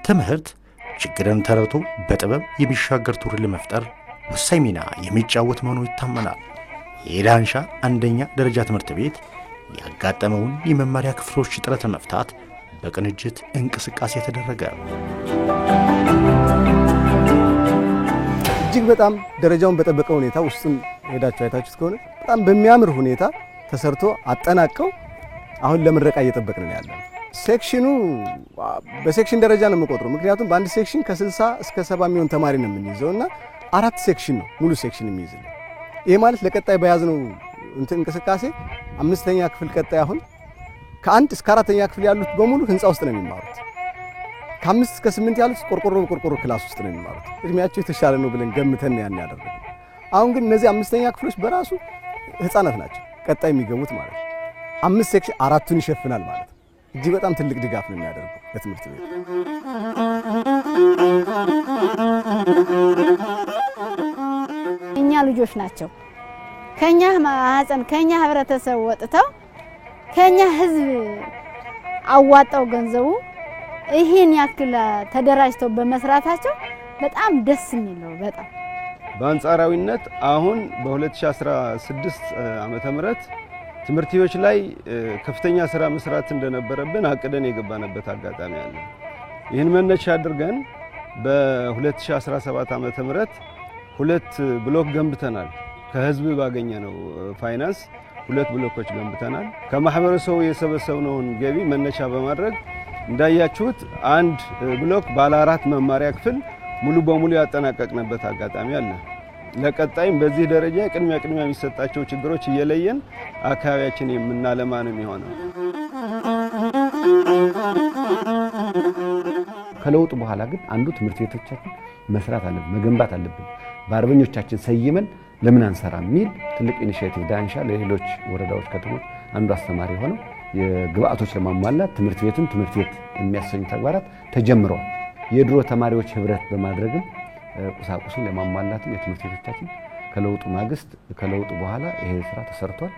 ትምህርት ችግርን ተረድቶ በጥበብ የሚሻገር ትውልድ ለመፍጠር ወሳኝ ሚና የሚጫወት መሆኑ ይታመናል። የዳንሻ አንደኛ ደረጃ ትምህርት ቤት ያጋጠመውን የመማሪያ ክፍሎች እጥረት ለመፍታት በቅንጅት እንቅስቃሴ ተደረገ። እጅግ በጣም ደረጃውን በጠበቀ ሁኔታ ውስጡን ሄዳችሁ አይታችሁት ከሆነ በጣም በሚያምር ሁኔታ ተሰርቶ አጠናቀው አሁን ለምረቃ እየጠበቅን ነው ያለው። ሴክሽኑ በሴክሽን ደረጃ ነው የምቆጥረው። ምክንያቱም በአንድ ሴክሽን ከ60 እስከ 70 የሚሆን ተማሪ ነው የምንይዘውና 4 ሴክሽን ነው ሙሉ ሴክሽን የሚይዝልን። ይሄ ማለት ለቀጣይ በያዝነው እንቅስቃሴ 5ኛ ክፍል ቀጣይ አሁን ከ1 እስከ 4ኛ ክፍል ያሉት በሙሉ ህንጻ ውስጥ ነው የሚማሩት። ከ5 እስከ 8 ያሉት ቆርቆሮ ክላስ ውስጥ ነው የሚማሩት። እድሜያቸው የተሻለ ነው ብለን ገምተን ያን ያደረግነው። አሁን ግን እነዚህ 5ኛ ክፍሎች በራሱ ህፃናት ናቸው ቀጣይ የሚገቡት ማለት ነው። 5 ሴክሽን 4ቱን ይሸፍናል ማለት ነው። እጅግ በጣም ትልቅ ድጋፍ ነው የሚያደርገው ለትምህርት ቤት። እኛ ልጆች ናቸው ከኛ ማህፀን ከኛ ህብረተሰብ ወጥተው ከኛ ህዝብ አዋጣው ገንዘቡ ይሄን ያክል ተደራጅተው በመስራታቸው በጣም ደስ የሚል ነው። በጣም በአንጻራዊነት አሁን በ2016 ዓመተ ምህረት ትምህርት ቤቶች ላይ ከፍተኛ ስራ መስራት እንደነበረብን አቅደን የገባንበት አጋጣሚ አለ። ይህን መነሻ አድርገን በ2017 ዓመተ ምህረት 2 ብሎክ ገንብተናል። ከህዝብ ባገኘነው ፋይናንስ 2 ብሎኮች ገንብተናል። ከማህበረሰቡ የሰበሰብነውን ገቢ መነሻ በማድረግ እንዳያችሁት አንድ ብሎክ ባለ 4 መማሪያ ክፍል ሙሉ በሙሉ ያጠናቀቅንበት አጋጣሚ አለ። ለቀጣይም በዚህ ደረጃ ቅድሚያ የሚሰጣቸው ችግሮች እየለየን አካባቢያችን የምናለማ ነው የሚሆነው። ከለውጥ በኋላ ግን አንዱ ትምህርት ቤቶቻችን መስራት አለብን፣ መገንባት አለብን። በአርበኞቻችን ሰይመን ለምን አንሰራ የሚል ትልቅ ኢኒሺዬቲቭ ዳንሻ ለሌሎች ወረዳዎች፣ ከተሞች አንዱ አስተማሪ ሆነው የግብአቶች ለማሟላት ትምህርት ቤትን ትምህርት ቤት የሚያሰኙ ተግባራት ተጀምረዋል። የድሮ ተማሪዎች ህብረት በማድረግም ቁሳቁሱን ለማሟላትም የትምህርት ቤቶቻችን ከለውጡ ማግስት ከለውጡ በኋላ ይሄ ስራ ተሰርቷል።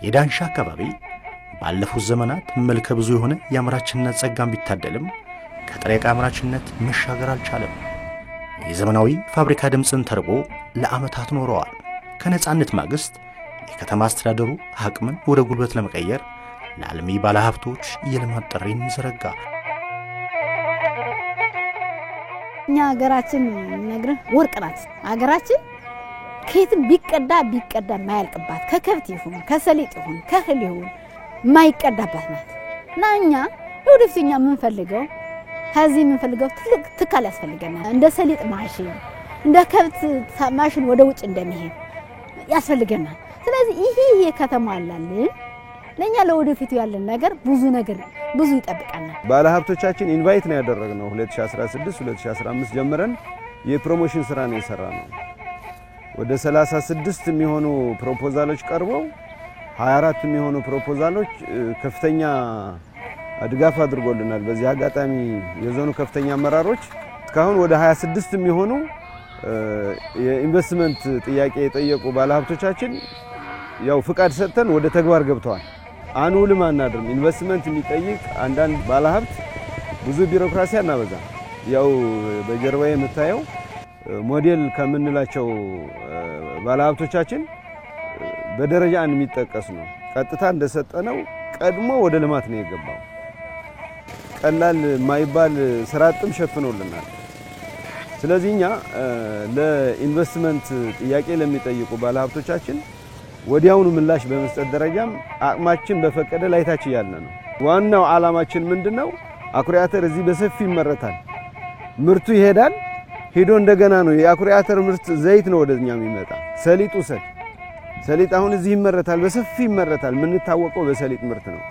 የዳንሻ አካባቢ ባለፉት ዘመናት መልከ ብዙ የሆነ የአምራችነት ጸጋን ቢታደልም ከጥሬ ዕቃ አምራችነት መሻገር አልቻለም። የዘመናዊ ፋብሪካ ድምፅን ተርቦ ለዓመታት ኖረዋል። ከነጻነት ማግስት የከተማ አስተዳደሩ አቅምን ወደ ጉልበት ለመቀየር ለአልሚ ባለሀብቶች የልማት ጥሪን ዘረጋ። እኛ ሀገራችን ነግረህ ወርቅ ናት። ሀገራችን ከየትም ቢቀዳ ማያልቅባት ከከብት ይሁን ከሰሊጥ ይሁን ከእህል ይሁን ማይቀዳባት ናት እና እኛ ወደፊት እኛ የምንፈልገው ከዚህ የምንፈልገው ትልቅ ትካል ያስፈልገናል። እንደ ሰሊጥ ማሽን እንደ ከብት ማሽን ወደ ውጭ እንደሚሄድ ያስፈልገናል። ስለዚህ ይሄ ከተማ አላልን ለኛ ለወደፊቱ ያለን ነገር ብዙ ይጠብቀናል። ባለሀብቶቻችን ኢንቫይት ነው ያደረግነው 2016 2015 ጀምረን የፕሮሞሽን ስራ ነው የሰራነው። ወደ 36 የሚሆኑ ፕሮፖዛሎች ቀርበው 24 የሚሆኑ ፕሮፖዛሎች ከፍተኛ ድጋፍ አድርጎልናል። በዚህ አጋጣሚ የዞኑ ከፍተኛ አመራሮች እስካሁን ወደ 26 የሚሆኑ የኢንቨስትመንት ጥያቄ የጠየቁ ባለሀብቶቻችን ያው ፍቃድ ሰጥተን ወደ ተግባር ገብተዋል። አንውልም አናድርም። ኢንቨስትመንት የሚጠይቅ አንዳንድ ባለሀብት ብዙ ቢሮክራሲ አናበዛ። ያው በጀርባዬ የምታየው ሞዴል ከምንላቸው ባለሀብቶቻችን በደረጃ አንድ የሚጠቀስ ነው። ቀጥታ እንደሰጠነው ቀድሞ ወደ ልማት ነው የገባው። ቀላል የማይባል ስራ አጥም ሸፍኖልናል። ስለዚህ እኛ ለኢንቨስትመንት ጥያቄ ለሚጠይቁ ባለሀብቶቻችን ወዲያውኑ ምላሽ በመስጠት ደረጃም አቅማችን በፈቀደ ላይታች ያለ ነው። ዋናው ዓላማችን ምንድነው? አኩሪ አተር እዚህ በሰፊ ይመረታል። ምርቱ ይሄዳል። ሄዶ እንደገና ነው የአኩሪ አተር ምርት ዘይት ነው ወደኛ የሚመጣ። ሰሊጡ ሰሊጥ አሁን እዚህ ይመረታል፣ በሰፊ ይመረታል። የምንታወቀው በሰሊጥ ምርት ነው።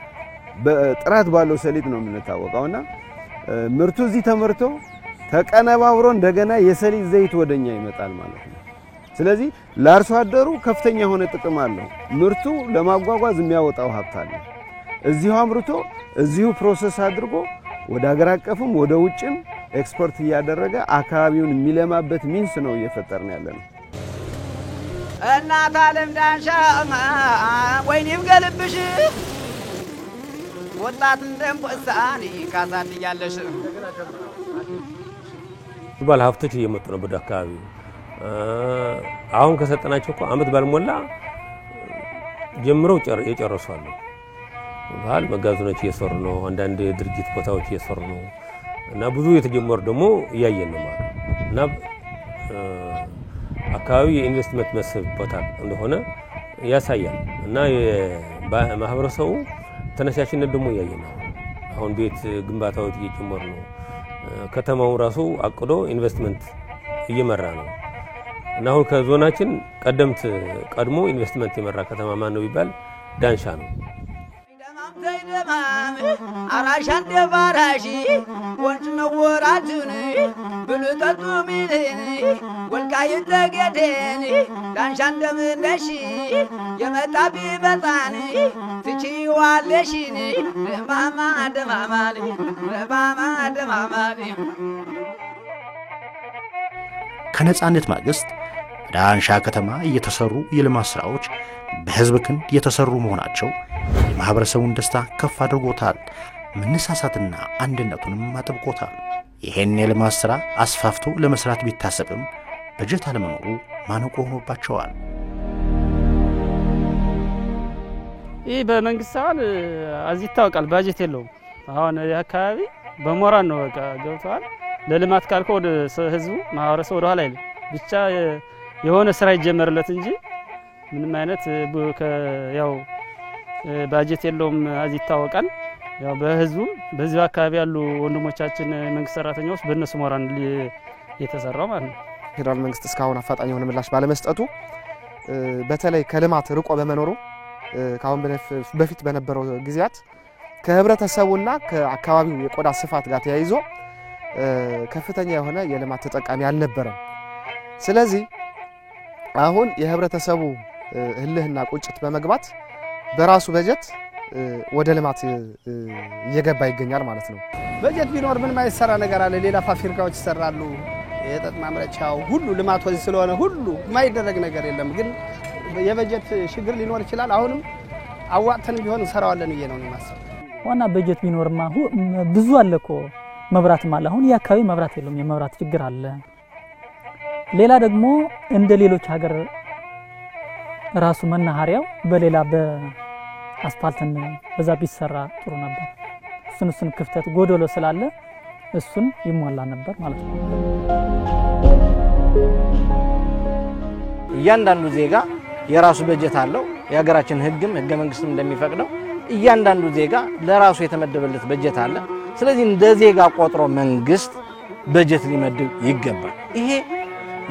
በጥራት ባለው ሰሊጥ ነው የምንታወቀውና ምርቱ እዚህ ተመርቶ ተቀነባብሮ እንደገና የሰሊጥ ዘይት ወደኛ ይመጣል ማለት ነው። ስለዚህ ለአርሶ አደሩ ከፍተኛ የሆነ ጥቅም አለው። ምርቱ ለማጓጓዝ የሚያወጣው ሀብት አለ። እዚሁ አምርቶ እዚሁ ፕሮሰስ አድርጎ ወደ ሀገር አቀፍም ወደ ውጭም ኤክስፖርት እያደረገ አካባቢውን የሚለማበት ሚንስ ነው እየፈጠርን ያለነው። እናት ዓለም ዳንሻ ወይኔም ገልብሽ ወጣት እንደምቆሳኒ ካሳድያለሽ። ባለሀብቶች እየመጡ ነው ወደ አካባቢ። አሁን ከሰጠናቸው እኮ አመት ባልሞላ ጀምረው የጨረሱ አሉ። ባህል መጋዘኖች እየሰሩ ነው። አንዳንድ ድርጅት ቦታዎች እየሰሩ ነው እና ብዙ የተጀመሩ ደግሞ እያየን ነው ማለት እና አካባቢ የኢንቨስትመንት መስህብ ቦታ እንደሆነ ያሳያል እና የማህበረሰቡ ተነሳሽነት ደግሞ እያየን ነው። አሁን ቤት ግንባታዎች እየጨመሩ ነው። ከተማው ራሱ አቅዶ ኢንቨስትመንት እየመራ ነው እና አሁን ከዞናችን ቀድሞ ኢንቨስትመንት የመራ ከተማ ማን ነው ቢባል ዳንሻ ነው። ደማም አራሻን ደባራሺ ወንጭ ነው ወራጁን ብሉ ጠጡ ሚልን ወልቃይት ጠገዴን ዳንሻ እንደምነሽ የመጣ ቢበጣን ትችዋለሽን ደማማ ደማማሊ ከነጻነት ማግስት በዳንሻ ከተማ እየተሰሩ የልማት ስራዎች በህዝብ ክንድ የተሰሩ መሆናቸው የማህበረሰቡን ደስታ ከፍ አድርጎታል። መነሳሳትና አንድነቱንም አጥብቆታል። ይሄን የልማት ስራ አስፋፍቶ ለመስራት ቢታሰብም በጀት አለመኖሩ ማነቆ ሆኖባቸዋል። ይህ በመንግስት አሁን እዚህ ይታወቃል፣ ባጀት የለውም። አሁን አካባቢ በሞራል ነው በቃ ገብቷል። ለልማት ካልከው ወደ ህዝቡ ማህበረሰቡ ወደ ኋላ አይልም። ብቻ የሆነ ስራ ይጀመርለት እንጂ ምንም አይነት ያው ባጀት የለውም። እዚህ ይታወቃል። ያው በህዝቡ በዚህ አካባቢ ያሉ ወንድሞቻችን መንግስት ሰራተኞች በእነሱ ሞራል የተሰራው ማለት ነው። ፌደራል መንግስት እስካሁን አፋጣኝ የሆነ ምላሽ ባለመስጠቱ በተለይ ከልማት ርቆ በመኖሩ ካሁን በፊት በነበረው ጊዜያት ከህብረተሰቡና ከአካባቢው የቆዳ ስፋት ጋር ተያይዞ ከፍተኛ የሆነ የልማት ተጠቃሚ አልነበረም። ስለዚህ አሁን የህብረተሰቡ ህልህና ቁጭት በመግባት በራሱ በጀት ወደ ልማት እየገባ ይገኛል ማለት ነው። በጀት ቢኖር ምን ማይሰራ ነገር አለ? ሌላ ፋብሪካዎች ይሰራሉ። የጠጥ ማምረቻው ሁሉ ልማት ወዚህ ስለሆነ ሁሉ ማይደረግ ነገር የለም። ግን የበጀት ችግር ሊኖር ይችላል። አሁንም አዋጥተን ቢሆን እንሰራዋለን ብዬ ነው የማስበው። ዋና በጀት ቢኖርማ ብዙ አለ እኮ መብራትም አለ። አሁን የአካባቢ መብራት የለም፣ የመብራት ችግር አለ። ሌላ ደግሞ እንደ ሌሎች ሀገር ራሱ መናኸሪያው በሌላ በአስፋልትን በዛ ቢሰራ ጥሩ ነበር። እሱን ክፍተት ጎደሎ ስላለ እሱን ይሟላ ነበር ማለት ነው። እያንዳንዱ ዜጋ የራሱ በጀት አለው። የሀገራችን ህግም ህገ መንግስትም እንደሚፈቅደው እያንዳንዱ ዜጋ ለራሱ የተመደበለት በጀት አለ። ስለዚህ እንደ ዜጋ ቆጥሮ መንግስት በጀት ሊመድብ ይገባል። ይሄ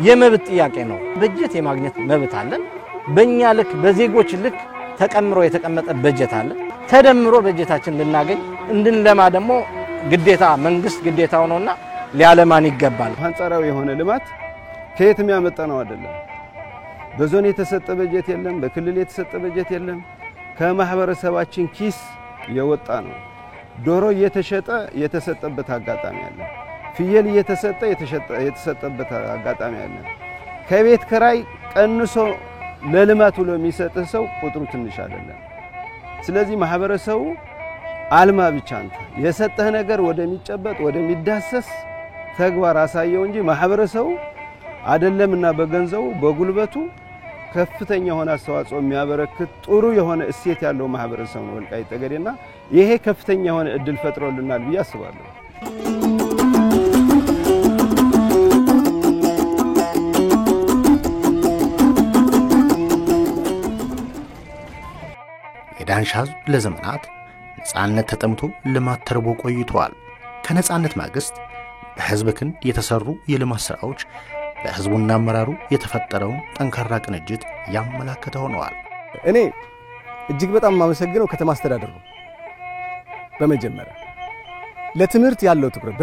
የመብት ጥያቄ ነው። በጀት የማግኘት መብት አለን። በእኛ ልክ በዜጎች ልክ ተቀምሮ የተቀመጠ በጀት አለ። ተደምሮ በጀታችን ልናገኝ እንድንለማ ደግሞ ግዴታ መንግስት ግዴታው ነውና ሊያለማን ይገባል። አንጻራዊ የሆነ ልማት ከየትም ያመጣ ነው አይደለም። በዞን የተሰጠ በጀት የለም፣ በክልል የተሰጠ በጀት የለም። ከማህበረሰባችን ኪስ የወጣ ነው። ዶሮ እየተሸጠ የተሰጠበት አጋጣሚ አለ። ፍየል እየተሰጠ የተሰጠበት አጋጣሚ አለ። ከቤት ክራይ ቀንሶ ለልማት ብሎ የሚሰጥህ ሰው ቁጥሩ ትንሽ አይደለም። ስለዚህ ማህበረሰቡ አልማ ብቻ አንተ የሰጠህ ነገር ወደሚጨበጥ ወደሚዳሰስ ተግባር አሳየው እንጂ ማህበረሰቡ አይደለምና በገንዘቡ በጉልበቱ ከፍተኛ የሆነ አስተዋጽኦ የሚያበረክት ጥሩ የሆነ እሴት ያለው ማህበረሰብ ነው ወልቃይት ጠገዴና ይሄ ከፍተኛ የሆነ እድል ፈጥሮልናል ብዬ አስባለሁ። የዳንሻ ህዝብ ለዘመናት ነፃነት ተጠምቶ ልማት ተርቦ ቆይቷል። ከነፃነት ማግስት በህዝብ ክንድ የተሰሩ የልማት ስራዎች በህዝቡና አመራሩ የተፈጠረውን ጠንካራ ቅንጅት ያመላከተ ሆነዋል። እኔ እጅግ በጣም ማመሰግነው ከተማ አስተዳደሩ ነው። በመጀመሪያ ለትምህርት ያለው ትኩረት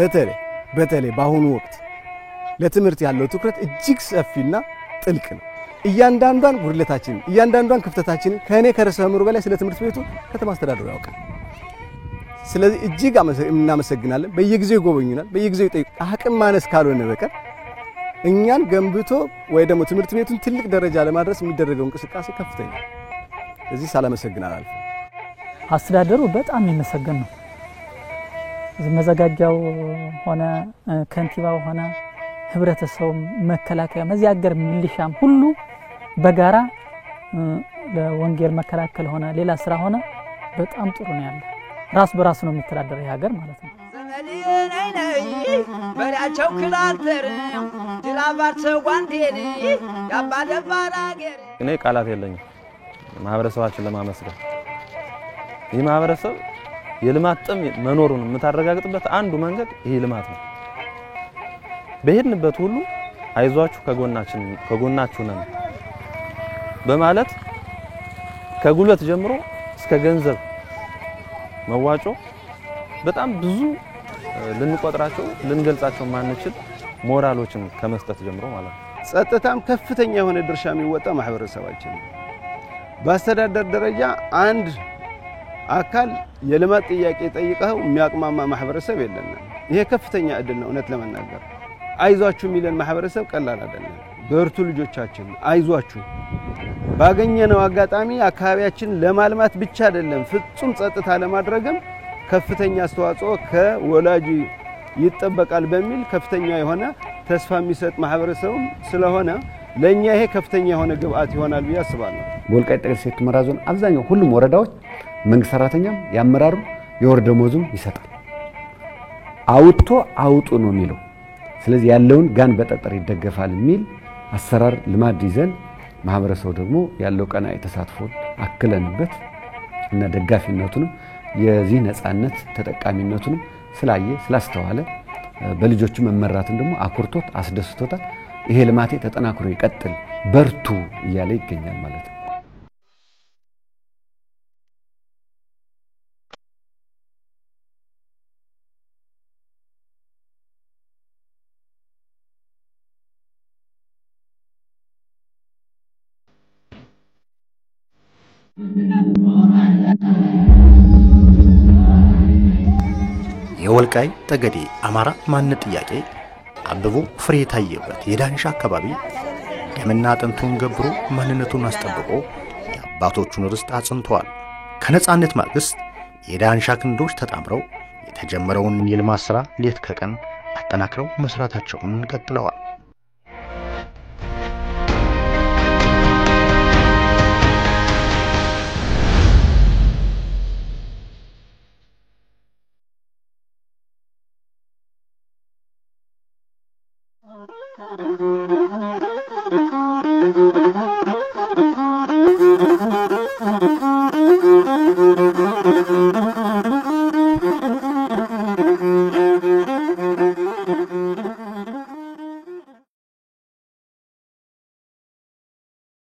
በተለይ በአሁኑ ወቅት ለትምህርት ያለው ትኩረት እጅግ ሰፊና ጥልቅ ነው። እያንዳንዷን ጉድለታችን እያንዳንዷን ክፍተታችን ከኔ ከርዕሰ መምህሩ በላይ ስለ ትምህርት ቤቱ ከተማ አስተዳደሩ ያውቃል። ስለዚህ እጅግ እናመሰግናለን። በየጊዜው ይጎበኙናል፣ በየጊዜው ይጠይቁ። አቅም ማነስ ካልሆነ በቀር እኛን ገንብቶ ወይ ደግሞ ትምህርት ቤቱን ትልቅ ደረጃ ለማድረስ የሚደረገው እንቅስቃሴ ከፍተኛ። እዚህ ሳላመሰግን አላልፍም። አስተዳደሩ በጣም የሚመሰገን ነው። እዚህ መዘጋጃው ሆነ ከንቲባው ሆነ ህብረተሰቡ መከላከያ መዚህ ሀገር ሚሊሻም ሁሉ በጋራ ለወንጌል መከላከል ሆነ ሌላ ስራ ሆነ በጣም ጥሩ ነው ያለ። ራስ በራስ ነው የሚተዳደር የሀገር ማለት ነው። በላቸው ክላልተር ድራባቸው ጓንዴል ያባደባራ ሀገር እኔ ቃላት የለኝም ማህበረሰባችን ለማመስገን። ይህ ማህበረሰብ የልማት ጥም መኖሩን የምታረጋግጥበት አንዱ መንገድ ይህ ልማት ነው። በሄድንበት ሁሉ አይዟችሁ ከጎናችሁ ነን በማለት ከጉልበት ጀምሮ እስከ ገንዘብ መዋጮ በጣም ብዙ ልንቆጥራቸው ልንገልጻቸው ማንችል ሞራሎችን ከመስጠት ጀምሮ ማለት ነው። ጸጥታም ከፍተኛ የሆነ ድርሻ የሚወጣ ማህበረሰባችን ነው። በአስተዳደር ደረጃ አንድ አካል የልማት ጥያቄ ጠይቀው የሚያቅማማ ማህበረሰብ የለንም። ይሄ ከፍተኛ እድል ነው። እውነት ለመናገር አይዟችሁ የሚለን ማህበረሰብ ቀላል አይደለም። በርቱ ልጆቻችን አይዟችሁ ባገኘነው አጋጣሚ አካባቢያችን ለማልማት ብቻ አይደለም ፍጹም ጸጥታ ለማድረግም ከፍተኛ አስተዋጽኦ ከወላጅ ይጠበቃል በሚል ከፍተኛ የሆነ ተስፋ የሚሰጥ ማህበረሰብ ስለሆነ ለኛ ይሄ ከፍተኛ የሆነ ግብአት ይሆናል ብዬ አስባለሁ። በወልቃይት ጠገዴ ሰቲት ሁመራ ዞን አብዛኛው ሁሉም ወረዳዎች መንግስት ሰራተኛም ያመራሩ የወር ደመወዙም ይሰጣል። አውጡ ነው የሚለው። ስለዚህ ያለውን ጋን በጠጠር ይደገፋል የሚል አሰራር ልማድ ይዘን ማህበረሰቡ ደግሞ ያለው ቀናኢ ተሳትፎን አክለንበት እና ደጋፊነቱንም የዚህ ነፃነት ተጠቃሚነቱንም ስላየ ስላስተዋለ በልጆቹ መመራትን ደግሞ አኩርቶት አስደስቶታል። ይሄ ልማቴ ተጠናክሮ ይቀጥል በርቱ እያለ ይገኛል ማለት ነው። የወልቃይት ጠገዴ አማራ ማንነት ጥያቄ አብቦ ፍሬ የታየበት የዳንሻ አካባቢ ደምና አጥንቱን ገብሮ ማንነቱን አስጠብቆ የአባቶቹን ርስት አጽንቷል። ከነጻነት ማግስት የዳንሻ ክንዶች ተጣምረው የተጀመረውን የልማት ሥራ ሌት ከቀን አጠናክረው መስራታቸውን ቀጥለዋል። Thank you.